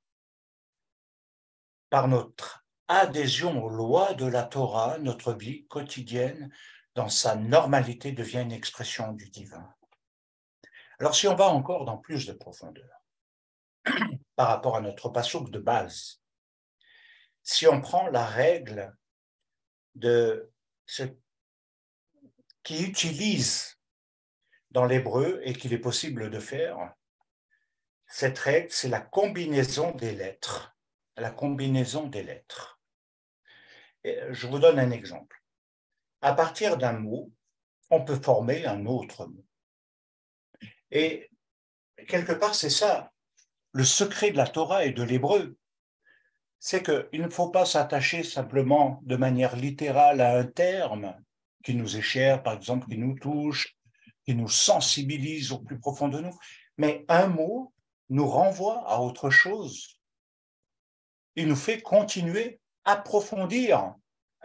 Par notre adhésion aux lois de la Torah, notre vie quotidienne, dans sa normalité, devient une expression du divin. Alors, si on va encore dans plus de profondeur, par rapport à notre passouk de base, si on prend la règle de ce qui utilise dans l'hébreu et qu'il est possible de faire, cette règle, c'est la combinaison des lettres. La combinaison des lettres. Et je vous donne un exemple. À partir d'un mot, on peut former un autre mot. Et quelque part, c'est ça, le secret de la Torah et de l'hébreu. C'est qu'il ne faut pas s'attacher simplement de manière littérale à un terme qui nous est cher, par exemple, qui nous touche, qui nous sensibilise au plus profond de nous. Mais un mot nous renvoie à autre chose. Il nous fait continuer, approfondir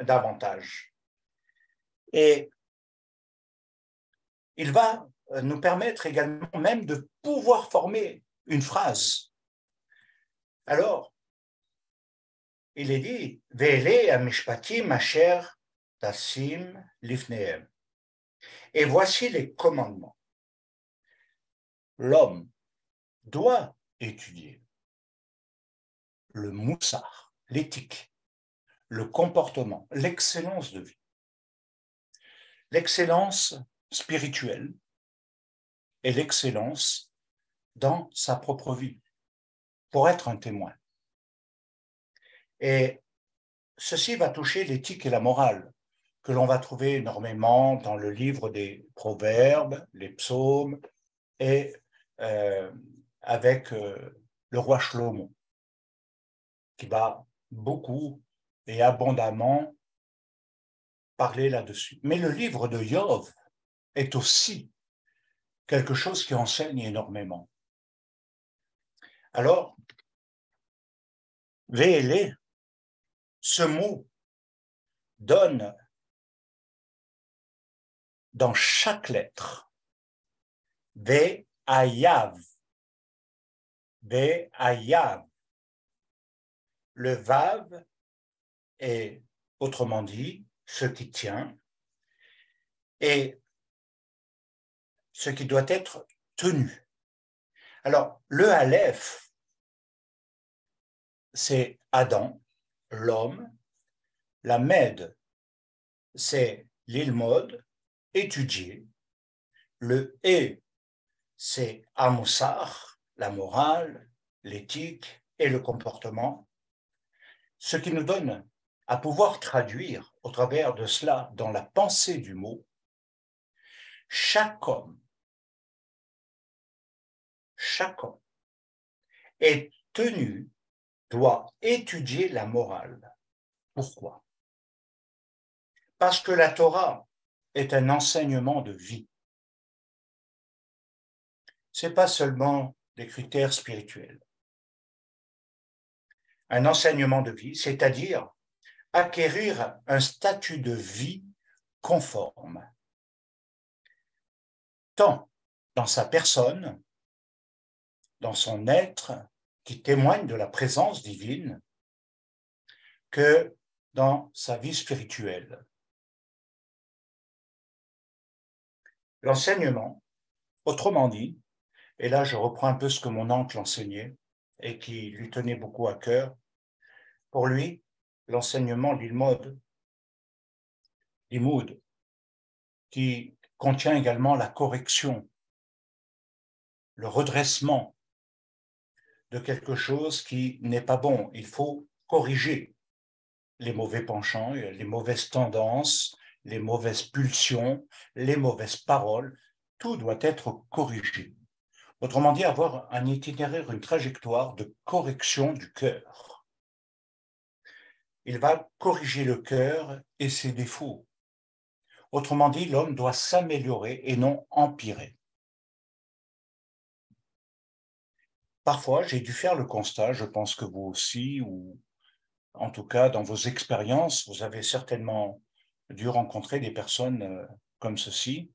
davantage. Et il va nous permettre également même de pouvoir former une phrase. Alors, il est dit « Ve'ele amishpatim asher tasim lifnehem » et voici les commandements. L'homme doit étudier le moussar, l'éthique, le comportement, l'excellence de vie, l'excellence spirituelle et l'excellence dans sa propre vie, pour être un témoin. Et ceci va toucher l'éthique et la morale, que l'on va trouver énormément dans le livre des Proverbes, les psaumes, et avec le roi Shlomo, qui va beaucoup et abondamment parler là-dessus. Mais le livre de Yov est aussi quelque chose qui enseigne énormément. Alors, Ve'ele, ce mot donne dans chaque lettre Ve'ayav, Ve'ayav, le vav est, autrement dit, ce qui tient et ce qui doit être tenu. Alors, le aleph, c'est Adam, l'homme. La med, c'est l'ilmod, étudier. Le et, c'est amusar, la morale, l'éthique et le comportement. Ce qui nous donne à pouvoir traduire au travers de cela dans la pensée du mot, chaque homme est tenu, doit étudier la morale. Pourquoi? Parce que la Torah est un enseignement de vie. Ce n'est pas seulement des critères spirituels. Un enseignement de vie, c'est-à-dire acquérir un statut de vie conforme, tant dans sa personne, dans son être, qui témoigne de la présence divine, que dans sa vie spirituelle. L'enseignement, autrement dit, et là je reprends un peu ce que mon oncle enseignait et qui lui tenait beaucoup à cœur, pour lui, l'enseignement l'imoud, qui contient également la correction, le redressement de quelque chose qui n'est pas bon. Il faut corriger les mauvais penchants, les mauvaises tendances, les mauvaises pulsions, les mauvaises paroles. Tout doit être corrigé. Autrement dit, avoir un itinéraire, une trajectoire de correction du cœur. Il va corriger le cœur et ses défauts. Autrement dit, l'homme doit s'améliorer et non empirer. Parfois, j'ai dû faire le constat, je pense que vous aussi, ou en tout cas dans vos expériences, vous avez certainement dû rencontrer des personnes comme ceci,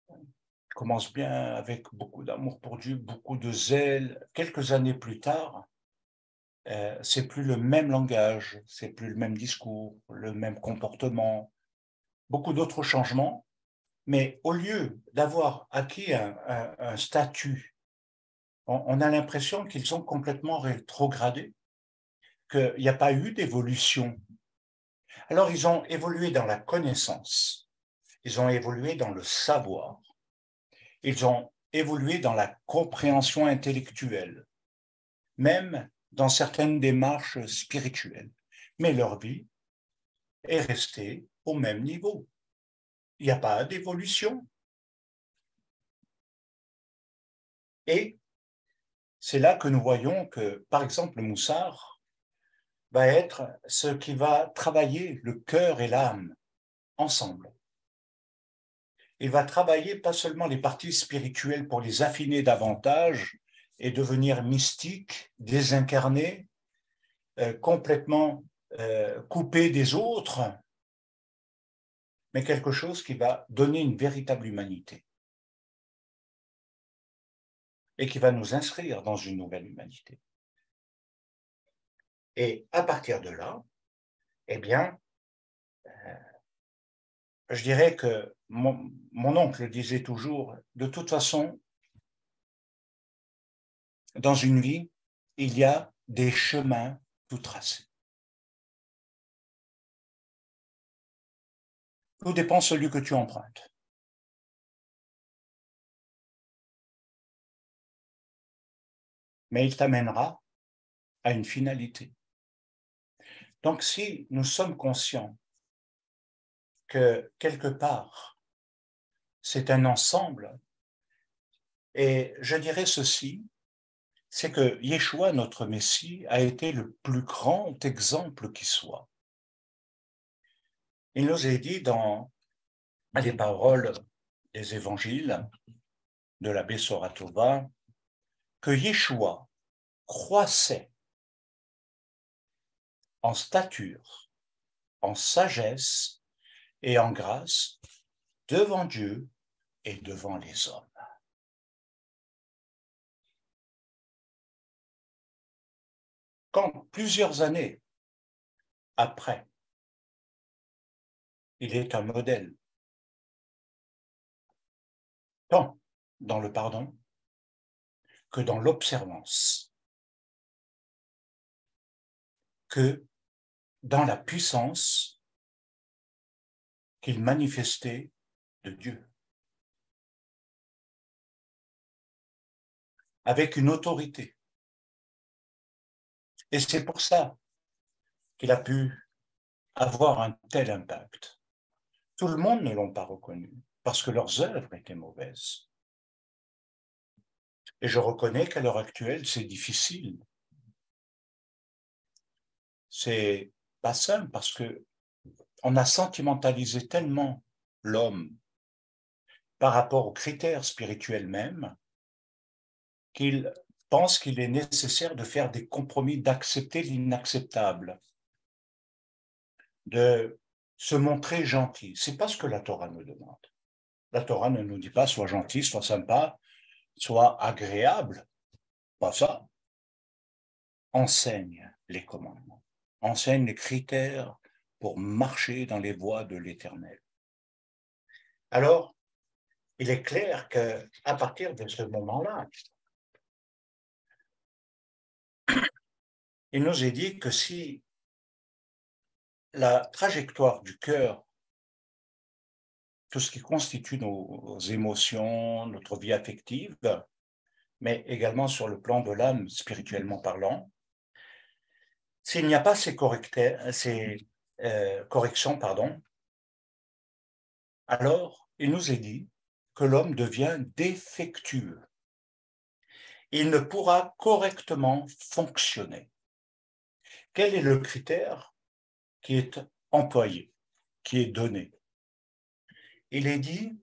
qui commencent bien avec beaucoup d'amour pour Dieu, beaucoup de zèle. Quelques années plus tard, c'est plus le même langage, c'est plus le même discours, le même comportement, beaucoup d'autres changements, mais au lieu d'avoir acquis un statut, on a l'impression qu'ils ont complètement rétrogradé, qu'il n'y a pas eu d'évolution. Alors, ils ont évolué dans la connaissance, ils ont évolué dans le savoir, ils ont évolué dans la compréhension intellectuelle, même dans certaines démarches spirituelles. Mais leur vie est restée au même niveau. Il n'y a pas d'évolution. Et c'est là que nous voyons que, par exemple, le moussard va être ce qui va travailler le cœur et l'âme ensemble. Il va travailler pas seulement les parties spirituelles pour les affiner davantage et devenir mystique, désincarné, complètement coupé des autres, mais quelque chose qui va donner une véritable humanité et qui va nous inscrire dans une nouvelle humanité. Et à partir de là, eh bien, je dirais que mon oncle disait toujours, de toute façon, dans une vie, il y a des chemins tout tracés. Tout dépend de celui que tu empruntes. Mais il t'amènera à une finalité. Donc, si nous sommes conscients que quelque part, c'est un ensemble, et je dirais ceci, c'est que Yeshua, notre Messie, a été le plus grand exemple qui soit. Il nous est dit dans les paroles des évangiles de l'abbé Soratova que Yeshua croissait en stature, en sagesse et en grâce devant Dieu et devant les hommes. quand plusieurs années après, il est un modèle, tant dans le pardon que dans l'observance, que dans la puissance qu'il manifestait de Dieu, avec une autorité. Et c'est pour ça qu'il a pu avoir un tel impact. Tout le monde ne l'ont pas reconnu, parce que leurs œuvres étaient mauvaises. Et je reconnais qu'à l'heure actuelle, c'est difficile. C'est pas simple, parce que on a sentimentalisé tellement l'homme par rapport aux critères spirituels même, qu'il pense qu'il est nécessaire de faire des compromis, d'accepter l'inacceptable, de se montrer gentil. C'est pas ce que la Torah nous demande. La Torah ne nous dit pas sois gentil, sois sympa, sois agréable. Pas ça. Enseigne les commandements, enseigne les critères pour marcher dans les voies de l'Éternel. Alors, il est clair qu'à partir de ce moment-là, il nous est dit que si la trajectoire du cœur, tout ce qui constitue nos émotions, notre vie affective, mais également sur le plan de l'âme, spirituellement parlant, s'il n'y a pas ces corrections, alors il nous est dit que l'homme devient défectueux. Il ne pourra correctement fonctionner. Quel est le critère qui est employé, qui est donné? Il est dit,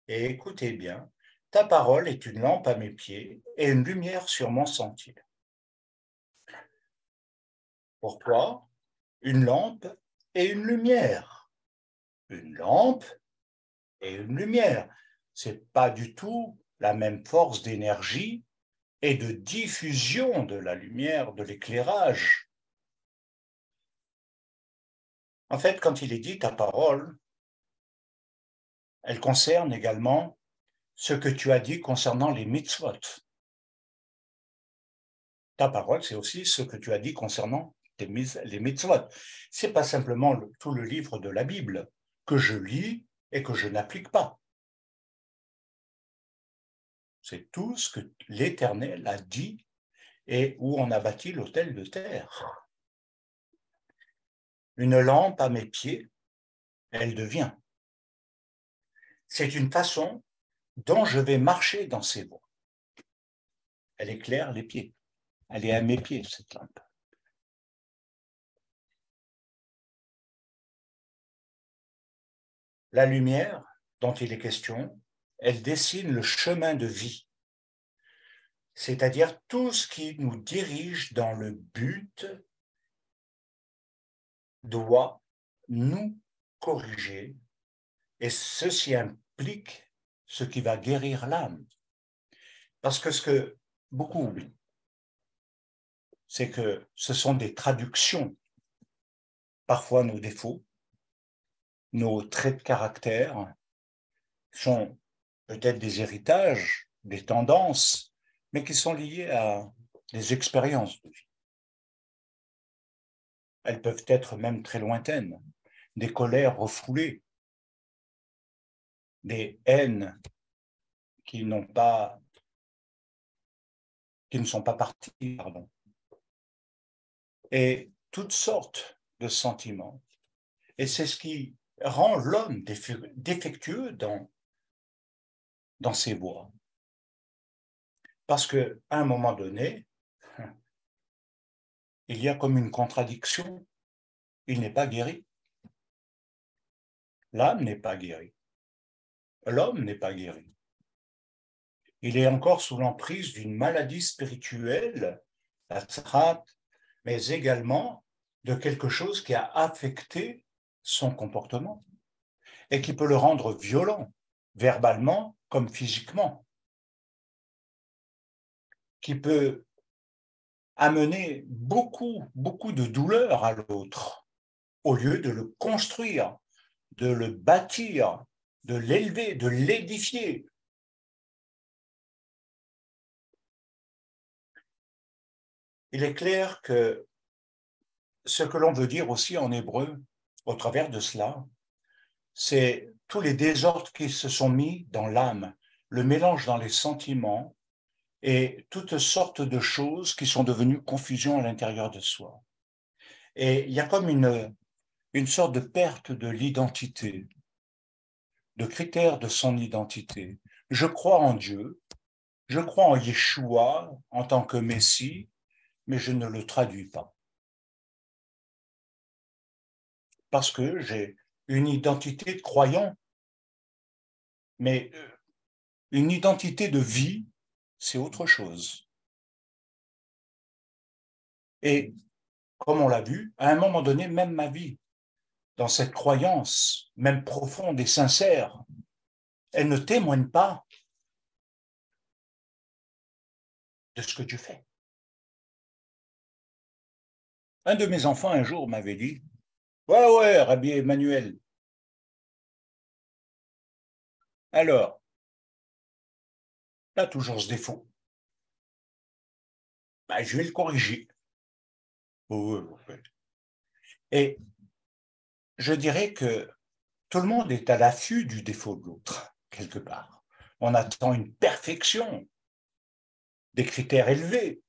et écoutez bien, ta parole est une lampe à mes pieds et une lumière sur mon sentier. Pourquoi? Une lampe et une lumière. Une lampe et une lumière. Ce n'est pas du tout la même force d'énergie et de diffusion de la lumière, de l'éclairage. En fait, quand il est dit ta parole, elle concerne également ce que tu as dit concernant les mitzvot. Ta parole, c'est aussi ce que tu as dit concernant les mitzvot. Ce n'est pas simplement tout le livre de la Bible que je lis et que je n'applique pas. C'est tout ce que l'Éternel a dit et où on a bâti l'autel de terre. Une lampe à mes pieds, elle devient. C'est une façon dont je vais marcher dans ses voies. Elle éclaire les pieds. Elle est à mes pieds, cette lampe. La lumière dont il est question, elle dessine le chemin de vie, c'est-à-dire tout ce qui nous dirige dans le but doit nous corriger, et ceci implique ce qui va guérir l'âme. Parce que ce que beaucoup oublient, c'est que ce sont des traductions, parfois nos défauts, nos traits de caractère sont peut-être des héritages, des tendances, mais qui sont liées à des expériences de vie. Elles peuvent être même très lointaines, des colères refoulées, des haines qui ne sont pas parties, et toutes sortes de sentiments. Et c'est ce qui rend l'homme défectueux dans ses voies. Parce qu'à un moment donné, il y a comme une contradiction. Il n'est pas guéri. L'âme n'est pas guérie. L'homme n'est pas guéri. Il est encore sous l'emprise d'une maladie spirituelle, la tzrat, mais également de quelque chose qui a affecté son comportement et qui peut le rendre violent, verbalement comme physiquement, qui peut amener beaucoup de douleur à l'autre, au lieu de le construire, de le bâtir, de l'élever, de l'édifier. Il est clair que ce que l'on veut dire aussi en hébreu, au travers de cela, c'est tous les désordres qui se sont mis dans l'âme, le mélange dans les sentiments et toutes sortes de choses qui sont devenues confusion à l'intérieur de soi. Et il y a comme une sorte de perte de l'identité, de critères de son identité. Je crois en Dieu, je crois en Yeshua en tant que Messie, mais je ne le traduis pas. Parce que j'ai une identité de croyant, mais une identité de vie, c'est autre chose. Et comme on l'a vu, à un moment donné, même ma vie, dans cette croyance, même profonde et sincère, elle ne témoigne pas de ce que Dieu fait. Un de mes enfants, un jour, m'avait dit, ouais, Rabbi Emmanuel, alors, là, toujours ce défaut. Ben, je vais le corriger. Ouais. Et je dirais que tout le monde est à l'affût du défaut de l'autre, quelque part. On attend une perfection, des critères élevés.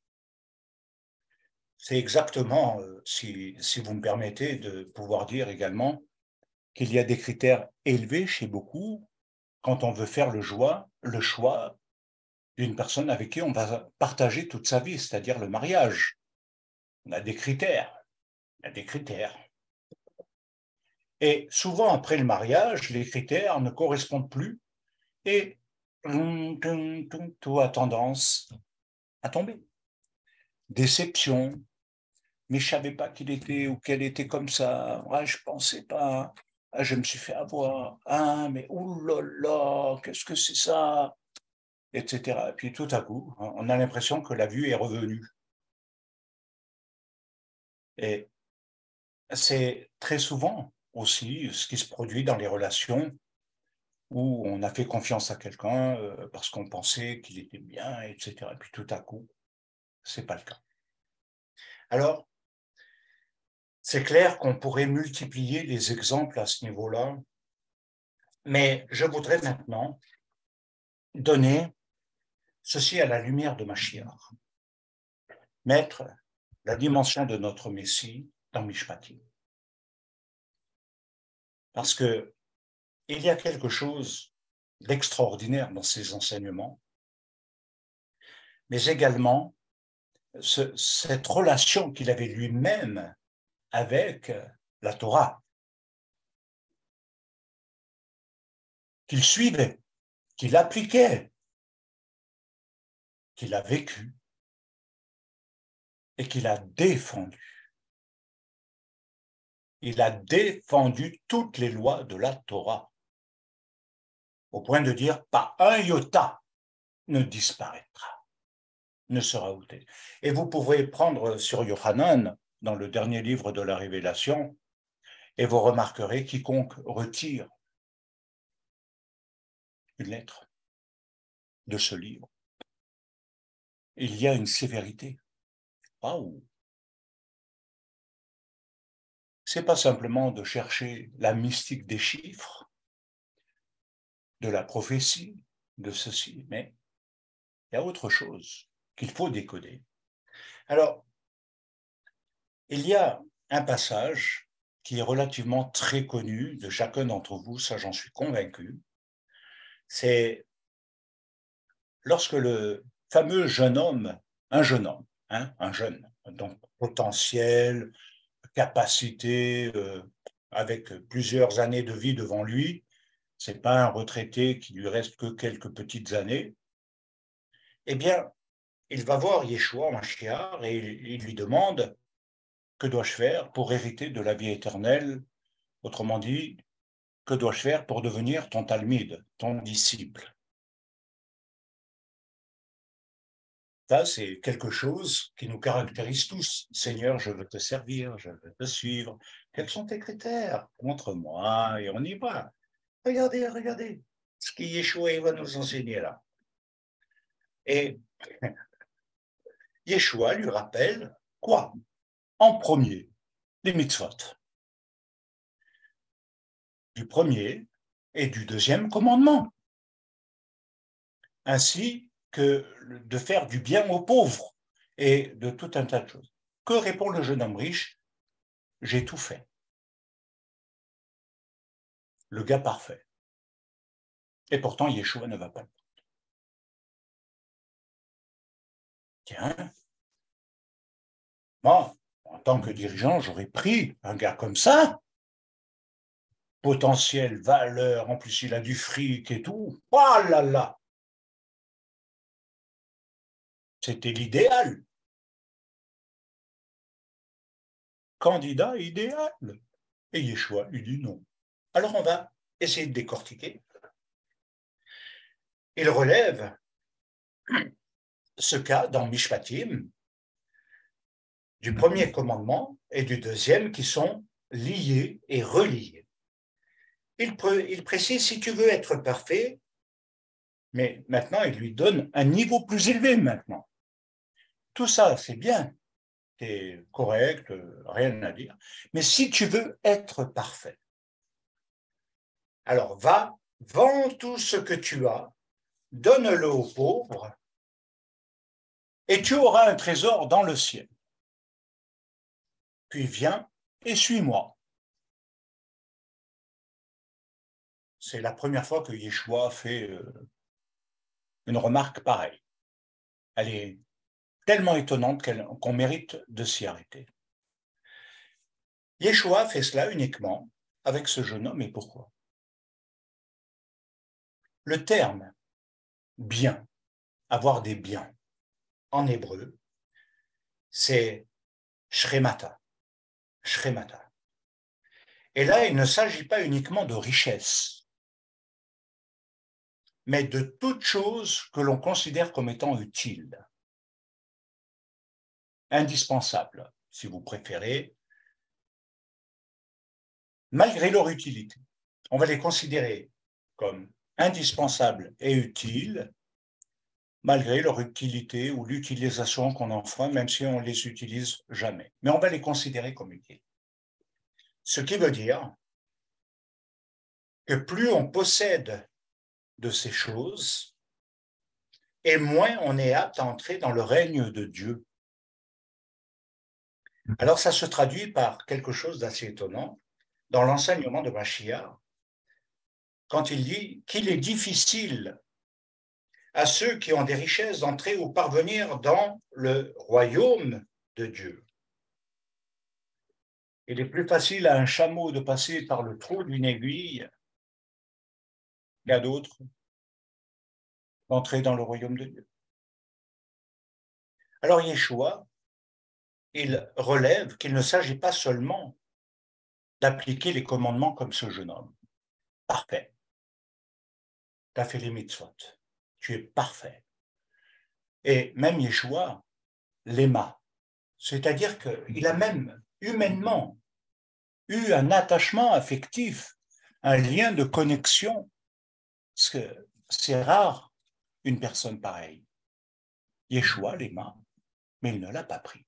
C'est exactement, si vous me permettez de pouvoir dire également, qu'il y a des critères élevés chez beaucoup quand on veut faire le choix d'une personne avec qui on va partager toute sa vie, c'est-à-dire le mariage. On a des critères, il y a des critères. Et souvent, après le mariage, les critères ne correspondent plus et tout a tendance à tomber. Déception, mais je ne savais pas qu'il était ou qu'elle était comme ça. Ah, je ne pensais pas. Ah, je me suis fait avoir. Ah, mais oulala, qu'est-ce que c'est ça? Etc. Et puis tout à coup, on a l'impression que la vue est revenue. Et c'est très souvent aussi ce qui se produit dans les relations où on a fait confiance à quelqu'un parce qu'on pensait qu'il était bien, etc. Et puis tout à coup, c'est pas le cas. Alors, c'est clair qu'on pourrait multiplier les exemples à ce niveau-là, mais je voudrais maintenant donner ceci à la lumière de Mashiach, mettre la dimension de notre Messie dans Mishpatim. Parce que il y a quelque chose d'extraordinaire dans ces enseignements, mais également cette relation qu'il avait lui-même avec la Torah, qu'il suivait, qu'il appliquait, qu'il a vécu et qu'il a défendu. Il a défendu toutes les lois de la Torah, au point de dire pas un iota ne disparaîtra, ne sera ôté. Et vous pouvez prendre sur Yohanan, dans le dernier livre de la Révélation, et vous remarquerez quiconque retire une lettre de ce livre, il y a une sévérité. Waouh! C'est pas simplement de chercher la mystique des chiffres, de la prophétie, de ceci, mais il y a autre chose qu'il faut décoder. Alors, il y a un passage qui est relativement très connu de chacun d'entre vous, ça j'en suis convaincu, c'est lorsque le fameux jeune homme, un jeune, donc potentiel, capacité, avec plusieurs années de vie devant lui, c'est pas un retraité qui lui reste que quelques petites années, eh bien, il va voir Yeshua, Mashiach, et il lui demande que dois-je faire pour hériter de la vie éternelle? Autrement dit, que dois-je faire pour devenir ton talmide, ton disciple? Ça, c'est quelque chose qui nous caractérise tous. Seigneur, je veux te servir, je veux te suivre. Quels sont tes critères? Montre-moi et on y va. Regardez, regardez ce que Yeshua va nous enseigner là. Et Yeshua lui rappelle quoi? En premier, les mitzvot. Du premier et du deuxième commandement. Ainsi que de faire du bien aux pauvres et de tout un tas de choses. Que répond le jeune homme riche? J'ai tout fait. Le gars parfait. Et pourtant, Yeshua ne va pas. Tiens, moi, en tant que dirigeant, j'aurais pris un gars comme ça, potentiel, valeur, en plus il a du fric et tout. Oh là là, c'était l'idéal. Candidat idéal. Et Yeshua lui dit non. Alors on va essayer de décortiquer. Il relève ce cas dans Mishpatim, du premier commandement et du deuxième qui sont liés et reliés. Il précise, si tu veux être parfait, mais maintenant il lui donne un niveau plus élevé maintenant. Tout ça, c'est bien, c'est correct, rien à dire. Mais si tu veux être parfait, alors va, vends tout ce que tu as, donne-le aux pauvres, et tu auras un trésor dans le ciel. Puis viens et suis-moi. C'est la première fois que Yeshua fait une remarque pareille. Elle est tellement étonnante qu'on mérite de s'y arrêter. Yeshua fait cela uniquement avec ce jeune homme, et pourquoi? Le terme bien, avoir des biens, en hébreu, c'est shremata. Shremata. Et là, il ne s'agit pas uniquement de richesse, mais de toute chose que l'on considère comme étant utile, indispensable, si vous préférez, malgré leur utilité. On va les considérer comme indispensables et utiles, malgré leur utilité ou l'utilisation qu'on en fera, même si on ne les utilise jamais. Mais on va les considérer comme utiles. Ce qui veut dire que plus on possède de ces choses, et moins on est apte à entrer dans le règne de Dieu. Alors ça se traduit par quelque chose d'assez étonnant dans l'enseignement de Mashiach, quand il dit qu'il est difficile à ceux qui ont des richesses d'entrer ou parvenir dans le royaume de Dieu. Il est plus facile à un chameau de passer par le trou d'une aiguille qu'à d'autres d'entrer dans le royaume de Dieu. Alors Yeshua, il relève qu'il ne s'agit pas seulement d'appliquer les commandements comme ce jeune homme. Parfait. Tu as fait les mitzvot. Tu es parfait. Et même Yeshua l'aima. C'est-à-dire qu'il a même humainement eu un attachement affectif, un lien de connexion, parce que c'est rare une personne pareille. Yeshua l'aima, mais il ne l'a pas pris.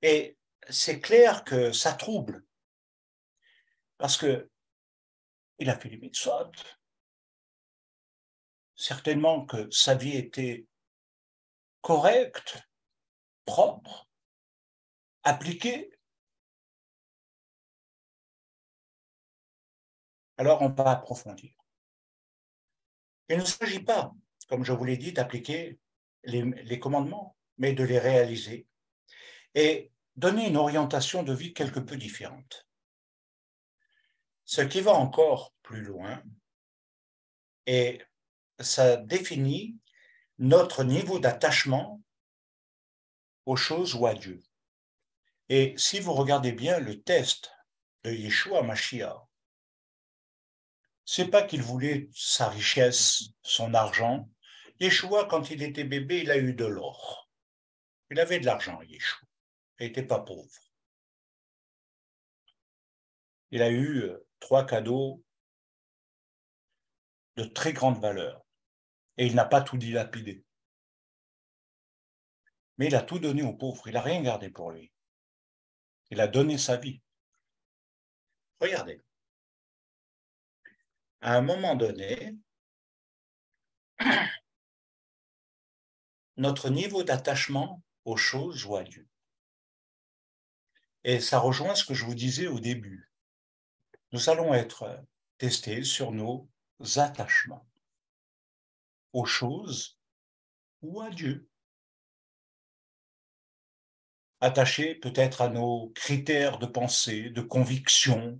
Et c'est clair que ça trouble, parce que il a fait les mitzvot. Certainement que sa vie était correcte, propre, appliquée. Alors on va approfondir. Il ne s'agit pas, comme je vous l'ai dit, d'appliquer les commandements, mais de les réaliser et donner une orientation de vie quelque peu différente. Ce qui va encore plus loin, et ça définit notre niveau d'attachement aux choses ou à Dieu. Et si vous regardez bien le test de Yeshua Mashiach, c'est pas qu'il voulait sa richesse, son argent, Yeshua, quand il était bébé, il a eu de l'or. Il avait de l'argent, Yeshua. Il n'était pas pauvre. Il a eu 3 cadeaux de très grande valeur. Et il n'a pas tout dilapidé. Mais il a tout donné aux pauvres. Il n'a rien gardé pour lui. Il a donné sa vie. Regardez. À un moment donné, notre niveau d'attachement aux choses ou à Dieu. Et ça rejoint ce que je vous disais au début. Nous allons être testés sur nos attachements aux choses ou à Dieu. Attachés peut-être à nos critères de pensée, de conviction,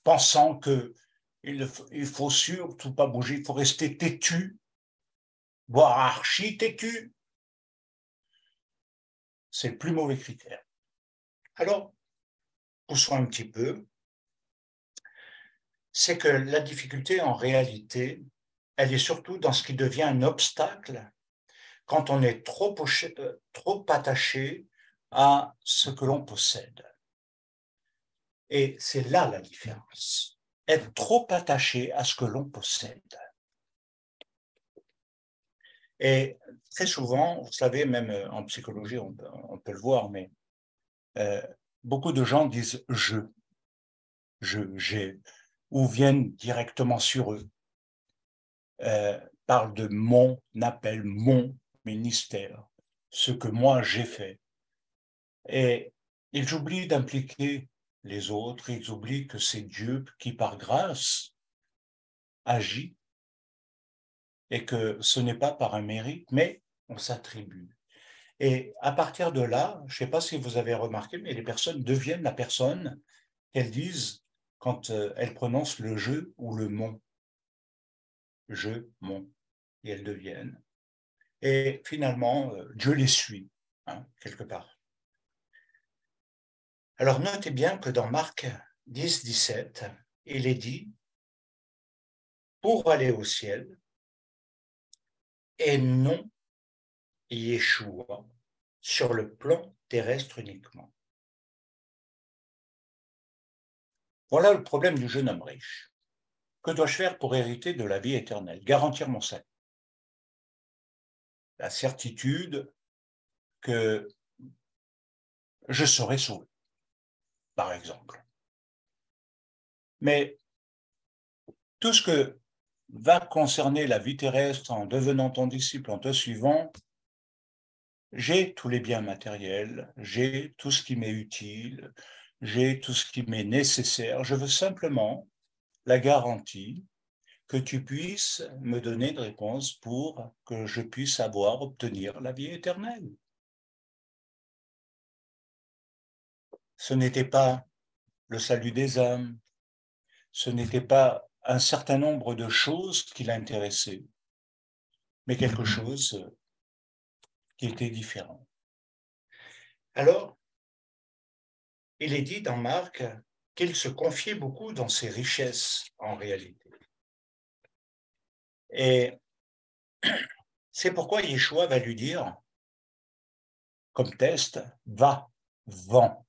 pensant qu'il faut surtout pas bouger, il faut rester têtu, voire archi têtu. C'est le plus mauvais critère. Alors, poussons un petit peu. C'est que la difficulté, en réalité, elle est surtout dans ce qui devient un obstacle quand on est trop attaché à ce que l'on possède. Et c'est là la différence. Être trop attaché à ce que l'on possède. Et très souvent, vous savez, même en psychologie, on peut le voir, mais beaucoup de gens disent j'ai, ou viennent directement sur eux, parlent de mon appel, mon ministère, ce que moi j'ai fait. Et ils oublient d'impliquer les autres, ils oublient que c'est Dieu qui, par grâce, agit et que ce n'est pas par un mérite, mais on s'attribue. Et à partir de là, je ne sais pas si vous avez remarqué, mais les personnes deviennent la personne qu'elles disent quand elles prononcent le je ou le mon. Je, mon. Et elles deviennent. Et finalement, Dieu les suit, hein, quelque part. Alors notez bien que dans Marc 10, 17, il est dit, pour aller au ciel, et non Yeshua sur le plan terrestre uniquement. Voilà le problème du jeune homme riche. Que dois-je faire pour hériter de la vie éternelle? Garantir mon salut. La certitude que je serai sauvé, par exemple. Mais tout ce que va concerner la vie terrestre en devenant ton disciple, en te suivant, j'ai tous les biens matériels, j'ai tout ce qui m'est utile, j'ai tout ce qui m'est nécessaire. Je veux simplement la garantie que tu puisses me donner une réponse pour que je puisse obtenir la vie éternelle. Ce n'était pas le salut des âmes, ce n'était pas un certain nombre de choses qui l'intéressaient, mais quelque chose qui était différent. Alors, il est dit dans Marc qu'il se confiait beaucoup dans ses richesses en réalité. Et c'est pourquoi Yeshua va lui dire, comme test, va, vends.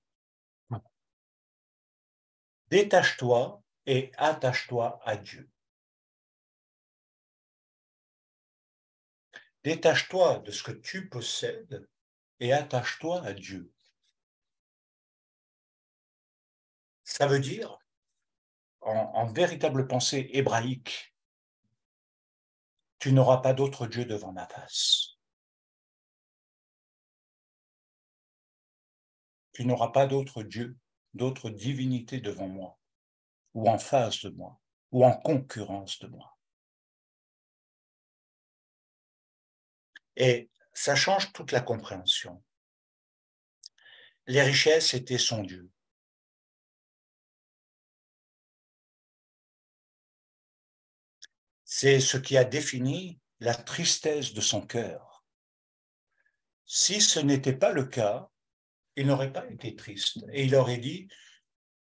Détache-toi et attache-toi à Dieu. Détache-toi de ce que tu possèdes et attache-toi à Dieu. Ça veut dire, en véritable pensée hébraïque, tu n'auras pas d'autre Dieu devant ma face. Tu n'auras pas d'autre Dieu, d'autre divinité devant moi, ou en face de moi, ou en concurrence de moi. Et ça change toute la compréhension. Les richesses étaient son Dieu. C'est ce qui a défini la tristesse de son cœur. Si ce n'était pas le cas, il n'aurait pas été triste. Et il aurait dit,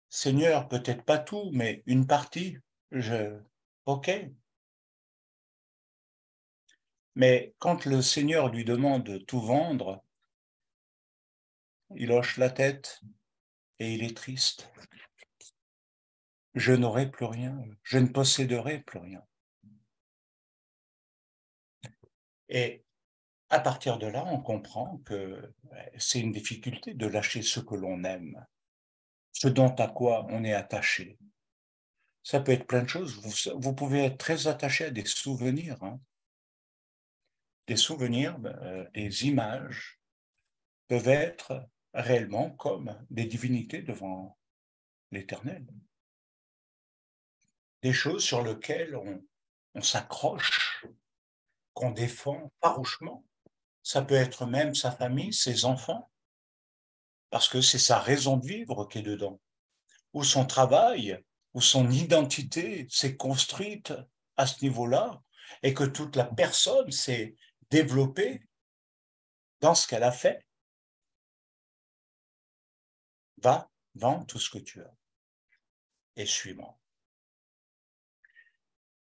Seigneur, peut-être pas tout, mais une partie, ok. Mais quand le Seigneur lui demande de tout vendre, il hoche la tête et il est triste. Je n'aurai plus rien, je ne posséderai plus rien. Et à partir de là, on comprend que c'est une difficulté de lâcher ce que l'on aime, ce dont à quoi on est attaché. Ça peut être plein de choses. Vous pouvez être très attaché à des souvenirs, hein. Des souvenirs, des images peuvent être réellement comme des divinités devant l'Éternel. Des choses sur lesquelles on s'accroche, qu'on défend farouchement. Ça peut être même sa famille, ses enfants, parce que c'est sa raison de vivre qui est dedans, ou son travail, ou son identité s'est construite à ce niveau-là, et que toute la personne s'est développée dans ce qu'elle a fait. Va, vends tout ce que tu as et suis-moi.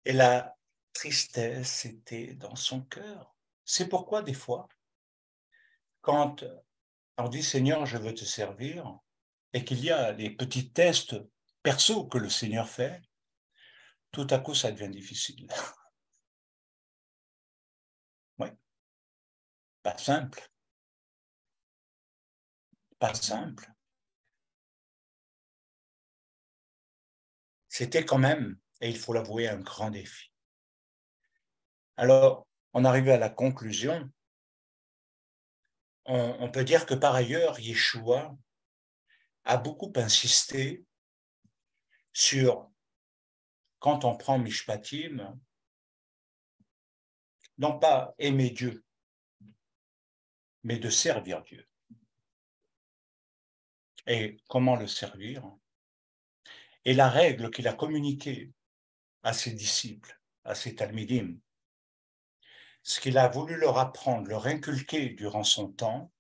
Et la tristesse était dans son cœur. C'est pourquoi des fois, quand on dit Seigneur, je veux te servir, et qu'il y a les petits tests perso que le Seigneur fait, tout à coup ça devient difficile. Oui, pas simple, pas simple. C'était quand même, et il faut l'avouer, un grand défi. Alors, on arrive à la conclusion. On peut dire que par ailleurs, Yeshua a beaucoup insisté sur, quand on prend Mishpatim, non pas aimer Dieu, mais de servir Dieu. Et comment le servir? Et la règle qu'il a communiquée à ses disciples, à ses talmidim, ce qu'il a voulu leur apprendre, leur inculquer durant son temps,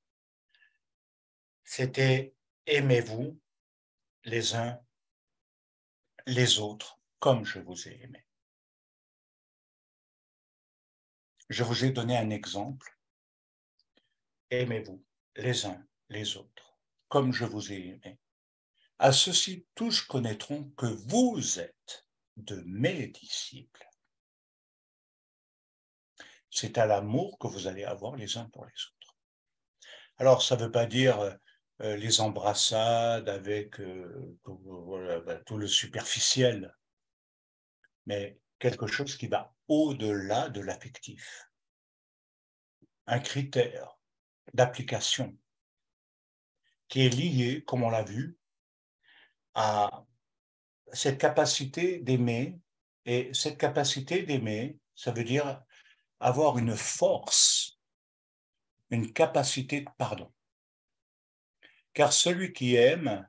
c'était aimez-vous les uns les autres comme je vous ai aimé. Je vous ai donné un exemple. Aimez-vous les uns les autres comme je vous ai aimé. À ceux-ci, tous connaîtront que vous êtes de mes disciples. C'est à l'amour que vous allez avoir les uns pour les autres. Alors, ça ne veut pas dire les embrassades avec tout le superficiel, mais quelque chose qui va au-delà de l'affectif. Un critère d'application qui est lié, comme on l'a vu, à cette capacité d'aimer. Et cette capacité d'aimer, ça veut dire avoir une force, une capacité de pardon. Car celui qui aime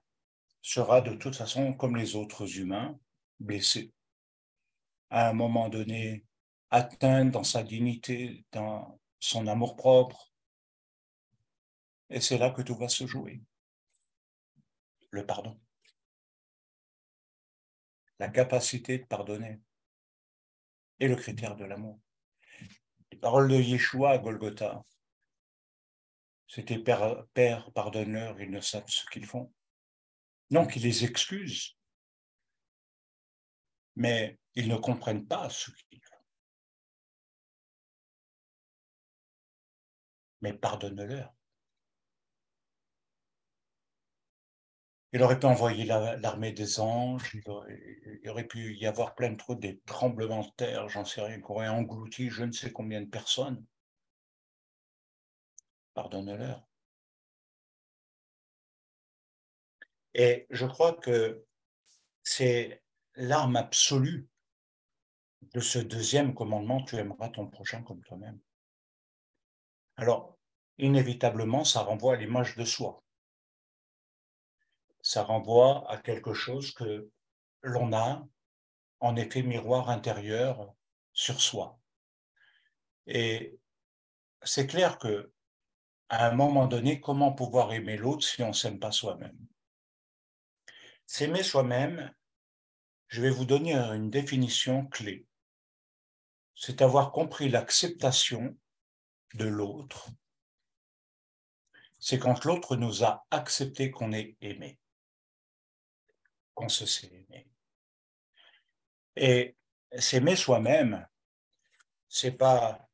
sera de toute façon, comme les autres humains, blessé. À un moment donné, atteint dans sa dignité, dans son amour-propre. Et c'est là que tout va se jouer. Le pardon. La capacité de pardonner. Et le critère de l'amour. Les paroles de Yeshua à Golgotha, c'était Père, pardonne-leur, ils ne savent ce qu'ils font. Non qu'ils les excusent, mais ils ne comprennent pas ce qu'ils font. Mais pardonne-leur. Il aurait pu envoyer l'armée des anges, il aurait pu y avoir plein de trucs, des tremblements de terre, j'en sais rien, qui auraient englouti je ne sais combien de personnes. Pardonne-leur. Et je crois que c'est l'arme absolue de ce deuxième commandement, tu aimeras ton prochain comme toi-même. Alors, inévitablement, ça renvoie à l'image de soi. Ça renvoie à quelque chose que l'on a en effet miroir intérieur sur soi. Et c'est clair que à un moment donné, comment pouvoir aimer l'autre si on ne s'aime pas soi-même? S'aimer soi-même, je vais vous donner une définition clé. c'est avoir compris l'acceptation de l'autre. C'est quand l'autre nous a accepté qu'on est aimé, qu'on se sait aimer. Et s'aimer soi-même, c'est pas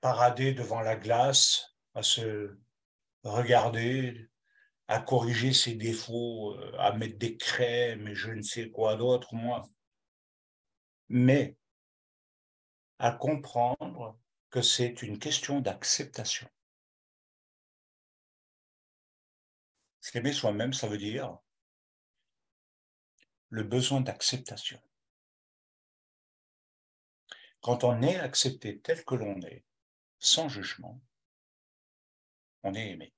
parader devant la glace, à se regarder, à corriger ses défauts, à mettre des crèmes et je ne sais quoi d'autre, moi, mais à comprendre que c'est une question d'acceptation. S'aimer soi-même, ça veut dire le besoin d'acceptation. Quand on est accepté tel que l'on est, sans jugement, on est aimé.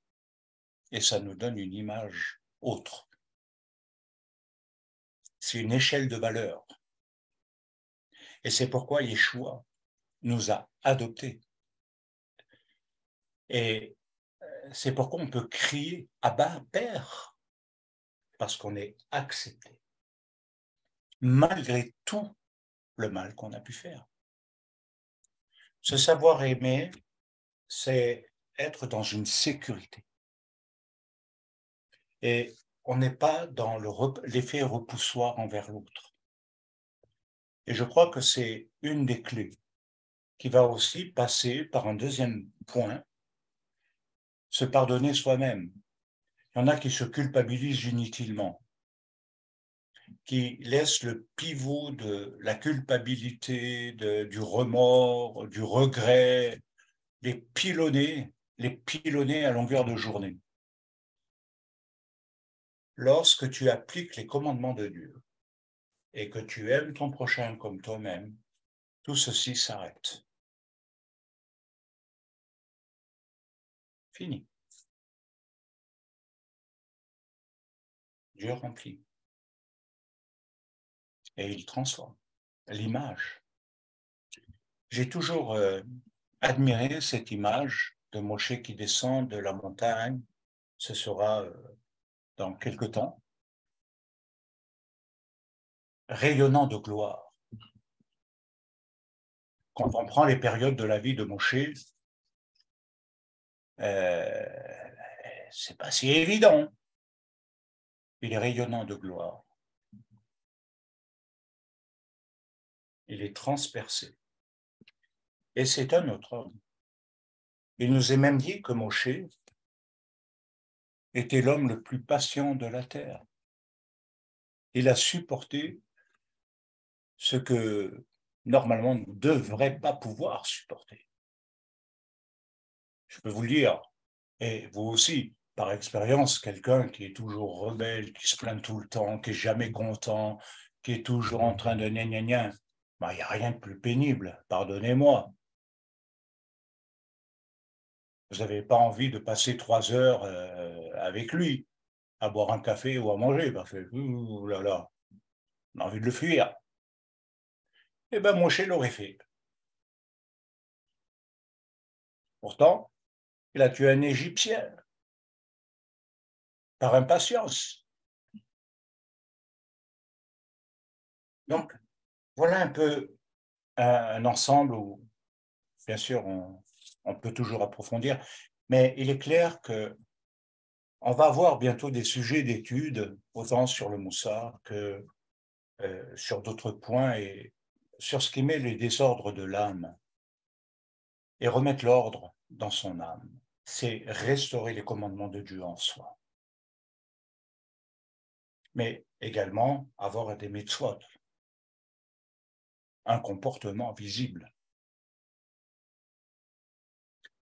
Et ça nous donne une image autre. C'est une échelle de valeur. Et c'est pourquoi Yeshua nous a adoptés. Et c'est pourquoi on peut crier « Abba, Père », parce qu'on est accepté, malgré tout le mal qu'on a pu faire. Se savoir aimer, c'est être dans une sécurité. Et on n'est pas dans l'effet repoussoir envers l'autre. Et je crois que c'est une des clés qui va aussi passer par un deuxième point, se pardonner soi-même. Il y en a qui se culpabilisent inutilement, qui laissent le pivot de la culpabilité, du remords, du regret, les pilonner à longueur de journée. Lorsque tu appliques les commandements de Dieu et que tu aimes ton prochain comme toi-même, tout ceci s'arrête. Fini. Dieu remplit. Et il transforme l'image. J'ai toujours admiré cette image de Moshe qui descend de la montagne. Ce sera dans quelque temps, rayonnant de gloire. Quand on prend les périodes de la vie de Moshe, c'est pas si évident. Il est rayonnant de gloire. Il est transpercé. Et c'est un autre homme. Il nous est même dit que Moshe était l'homme le plus patient de la terre. Il a supporté ce que normalement on ne devrait pas pouvoir supporter. Je peux vous le dire, et vous aussi, par expérience, quelqu'un qui est toujours rebelle, qui se plaint tout le temps, qui est jamais content, qui est toujours en train de gna, ben, il n'y a rien de plus pénible, pardonnez-moi. Vous n'avez pas envie de passer 3 heures avec lui, à boire un café ou à manger, parce que, ouh là là, on a envie de le fuir. Eh bien, Moshe l'aurait fait. Pourtant, il a tué un Égyptien par impatience. Donc, voilà un peu un ensemble où, bien sûr, on peut toujours approfondir, mais il est clair qu'on va avoir bientôt des sujets d'études, autant sur le Moussard que sur d'autres points, et sur ce qui met les désordres de l'âme, et remettre l'ordre dans son âme. C'est restaurer les commandements de Dieu en soi. Mais également avoir des mitzvot, un comportement visible.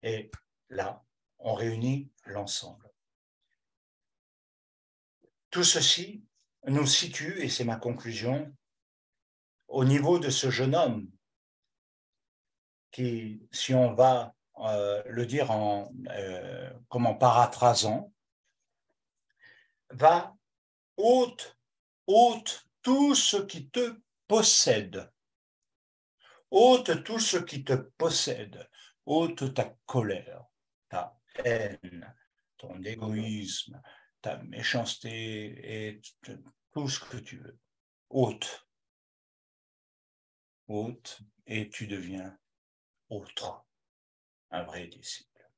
Et là, on réunit l'ensemble. Tout ceci nous situe, et c'est ma conclusion, au niveau de ce jeune homme qui, si on va le dire comme en paraphrasant, va ôte tout ce qui te possède. Ôte tout ce qui te possède. Ôte ta colère, ta haine, ton égoïsme, ta méchanceté et tout ce que tu veux. Ôte. hôte, et tu deviens autre, un vrai disciple.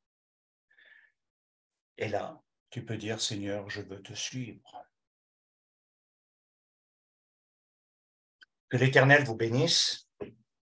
Et là, tu peux dire, Seigneur, je veux te suivre. Que l'Éternel vous bénisse.